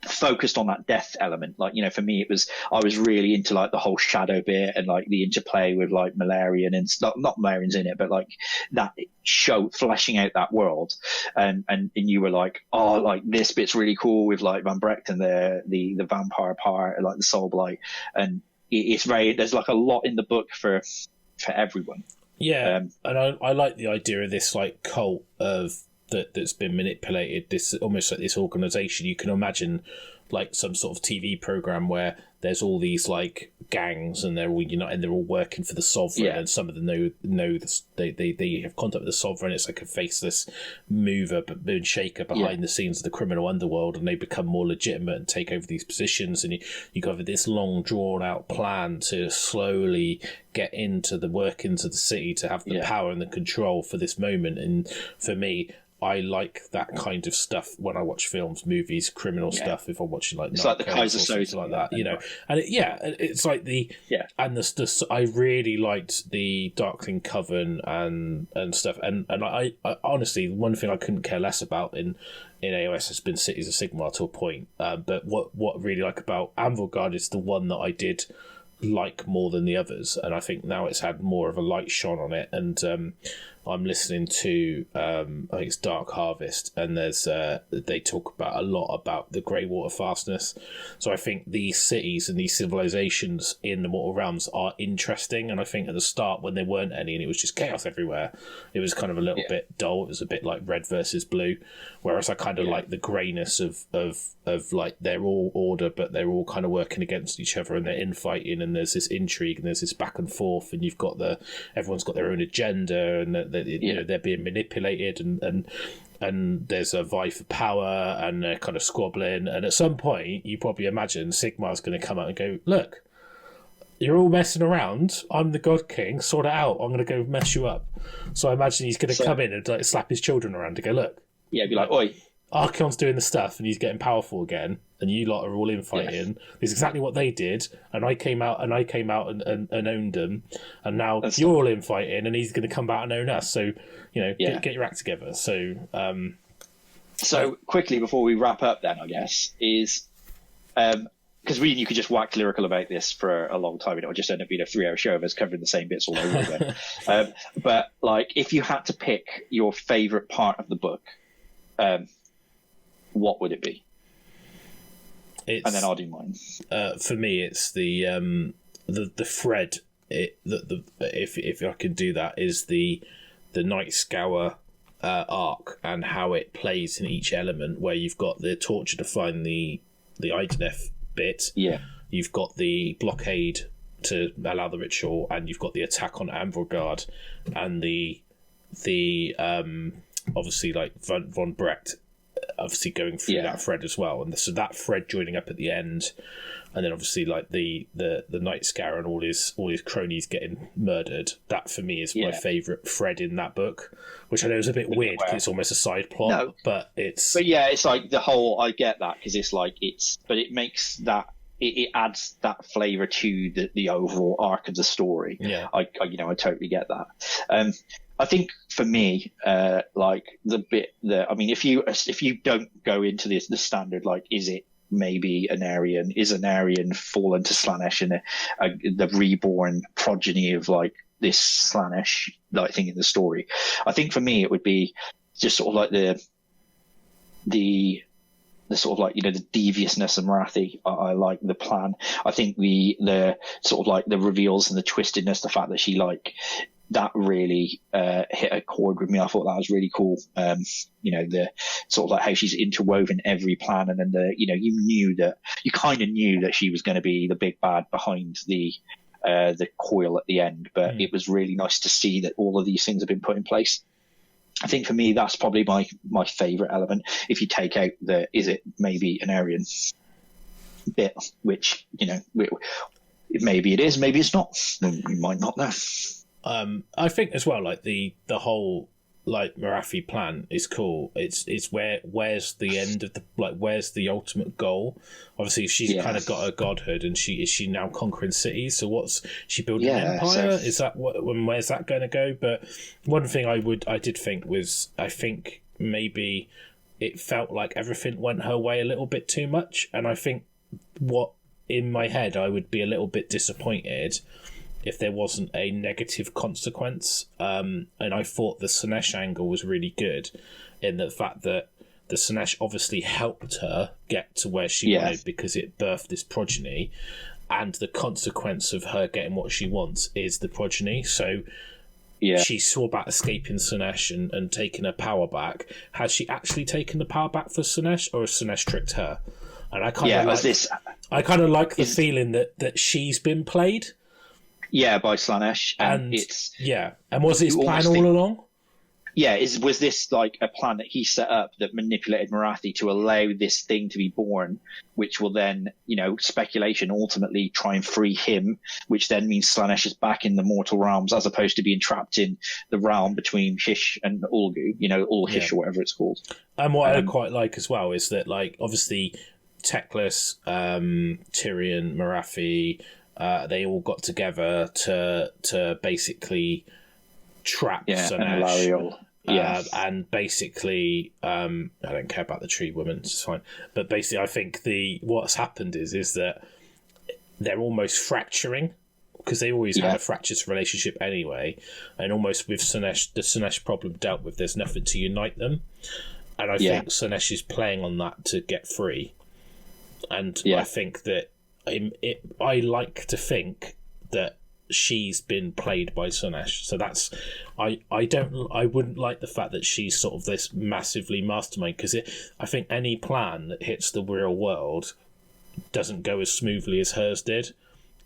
focused on that death element, like, you know, for me I was really into like the whole shadow bit and like the interplay with like Malarian and not Malarian's in it, but like that show fleshing out that world, and you were like, oh, like this bit's really cool with like Van Brecht and the vampire part, like the Soul Blight, and it's very, there's like a lot in the book for everyone. And I like the idea of this like cult of that's been manipulated, this almost like this organization. You can imagine like some sort of TV program where there's all these like gangs and they're all united and they're all working for the sovereign, and some of them know this, they have contact with the sovereign. It's like a faceless mover but shaker behind the scenes of the criminal underworld, and they become more legitimate and take over these positions, and you got this long drawn out plan to slowly get into the workings of the city to have the power and the control for this moment. And for me, I like that kind of stuff when I watch films, movies, criminal stuff. If I'm watching like, it's like the Kaiser Soze, like that, you know, and it's like and the I really liked the Darkling Coven and stuff, and I honestly, one thing I couldn't care less about in AOS has been Cities of Sigmar to a point, but what I really like about Anvilgard is the one that I did like more than the others, and I think now it's had more of a light shone on it. And I'm listening to I think it's Dark Harvest, and there's they talk about a lot about the grey water fastness. So I think these cities and these civilizations in the Mortal Realms are interesting, and I think at the start when there weren't any and it was just chaos everywhere, it was kind of a little bit dull. It was a bit like red versus blue, whereas I kind of like the greyness of like they're all order but they're all kind of working against each other and they're infighting, and there's this intrigue and there's this back and forth, and you've got everyone's got their own agenda, and you know, they're being manipulated, and there's a vie for power, and they're kind of squabbling, and at some point you probably imagine Sigmar's going to come out and go, look, you're all messing around, I'm the God King, sort it out, I'm going to go mess you up. So I imagine he's going to come in and like slap his children around and go, look, be like, oi, Archeon's doing the stuff and he's getting powerful again, and you lot are all infighting. This is exactly what they did, and I came out and owned them, and now you're all infighting, and he's going to come out and own us. So, you know, get your act together. So, so quickly before we wrap up, then I guess is because you could just wax lyrical about this for a long time, and it would just end up being a 3-hour show of us covering the same bits all over again. But like, if you had to pick your favorite part of the book, what would it be? And then I'll do mine. For me, it's the thread. If I can do that, is the Night Scour arc and how it plays in each element. Where you've got the torture to find the Idoneth bit. Yeah. You've got the blockade to allow the ritual, and you've got the attack on Anvilgard, and the obviously like von Brecht obviously going through that thread as well, and so that thread joining up at the end, and then obviously like the Night Scour and all his cronies getting murdered. That for me is my favourite thread in that book, which I know is a bit weird because it's almost a side plot, but it's like the whole, I get that, because it's like but it makes that it adds that flavour to the overall arc of the story. I totally get that. I think for me, like the bit that, I mean, if you don't go into the standard, like, is it maybe an Aryan? Is an Aryan fallen to Slaanesh and the reborn progeny of like this Slaanesh like thing in the story? I think for me it would be just sort of like the sort of like, you know, the deviousness of Morathi. I like the plan. I think the sort of like the reveals and the twistedness, the fact that she like, that really hit a chord with me. I thought that was really cool. You know, the sort of like how she's interwoven every plan, and then you kind of knew that she was going to be the big bad behind the coil at the end. But it was really nice to see that all of these things have been put in place. I think for me, that's probably my favourite element. If you take out is it maybe an Aryan bit, which, you know, maybe it is, maybe it's not. You might not know. I think as well, like the whole like Morathi plan is cool. It's where's the end of the where's the ultimate goal? Obviously, she's kind of got a godhood, and is she now conquering cities? So what's she building an empire? Is that where's that going to go? But one thing I did think was I think maybe it felt like everything went her way a little bit too much, and I think what in my head I would be a little bit disappointed if there wasn't a negative consequence. And I thought the Slaanesh angle was really good in the fact that the Slaanesh obviously helped her get to where she wanted because it birthed this progeny, and the consequence of her getting what she wants is the progeny. So she saw about escaping Slaanesh and taking her power back. Has she actually taken the power back for Slaanesh, or has Slaanesh tricked her? And I kind of like the feeling that she's been played. Yeah, by Slaanesh, and it's And was his plan all along? Yeah, was this like a plan that he set up that manipulated Morathi to allow this thing to be born, which will then, speculation ultimately try and free him, which then means Slaanesh is back in the mortal realms as opposed to being trapped in the realm between Hish and Ulgu, Hish or whatever it's called. And what I quite like as well is that, like, obviously Teclis, Tyrion, Morathi, they all got together to basically trap Slaanesh. And basically, I don't care about the tree woman, it's fine. But basically, I think what's happened is that they're almost fracturing, because they always had a fractious relationship anyway. And almost with Slaanesh, the Slaanesh problem dealt with, there's nothing to unite them. And I think Slaanesh is playing on that to get free. And I think that I like to think that she's been played by Slaanesh. So that's I wouldn't like the fact that she's sort of this massively mastermind, because I think any plan that hits the real world doesn't go as smoothly as hers did.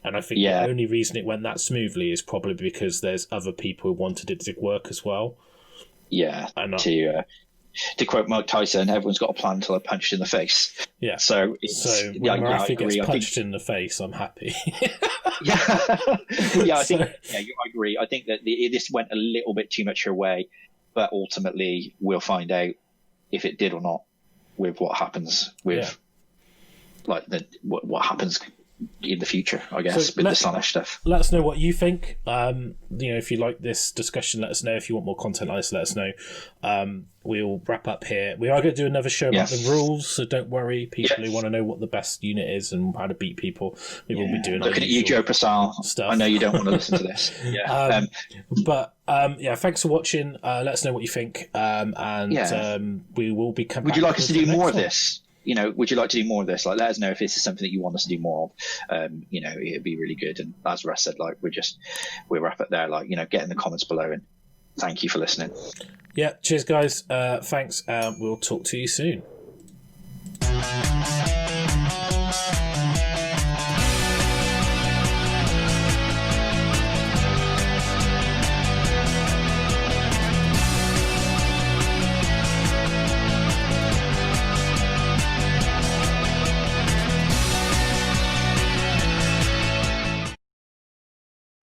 And I think the only reason it went that smoothly is probably because there's other people who wanted it to work as well. Yeah, and to quote Mike Tyson, everyone's got a plan until they're punched in the face. Yeah. So when Morathi gets punched in the face, I'm happy. I agree. I think that this went a little bit too much her way, but ultimately we'll find out if it did or not with what happens with what happens in the future, I guess, with the Slaanesh stuff. Let us know what you think. If you like this discussion, let us know. If you want more content like this, let us know. We'll wrap up here. We are going to do another show about the rules, so don't worry. People who want to know what the best unit is and how to beat people, we will be doing. Looking at you, Joe Prasal. Stuff. I know you don't want to listen to this. Thanks for watching. Let us know what you think, we will be coming. Would you like us to do more of this? Would you like to do more of this? Like, let us know if this is something that you want us to do more of. It'd be really good. And as Russ said, we'll wrap it there. Get in the comments below, and thank you for listening. Yeah, cheers, guys. Thanks. We'll talk to you soon.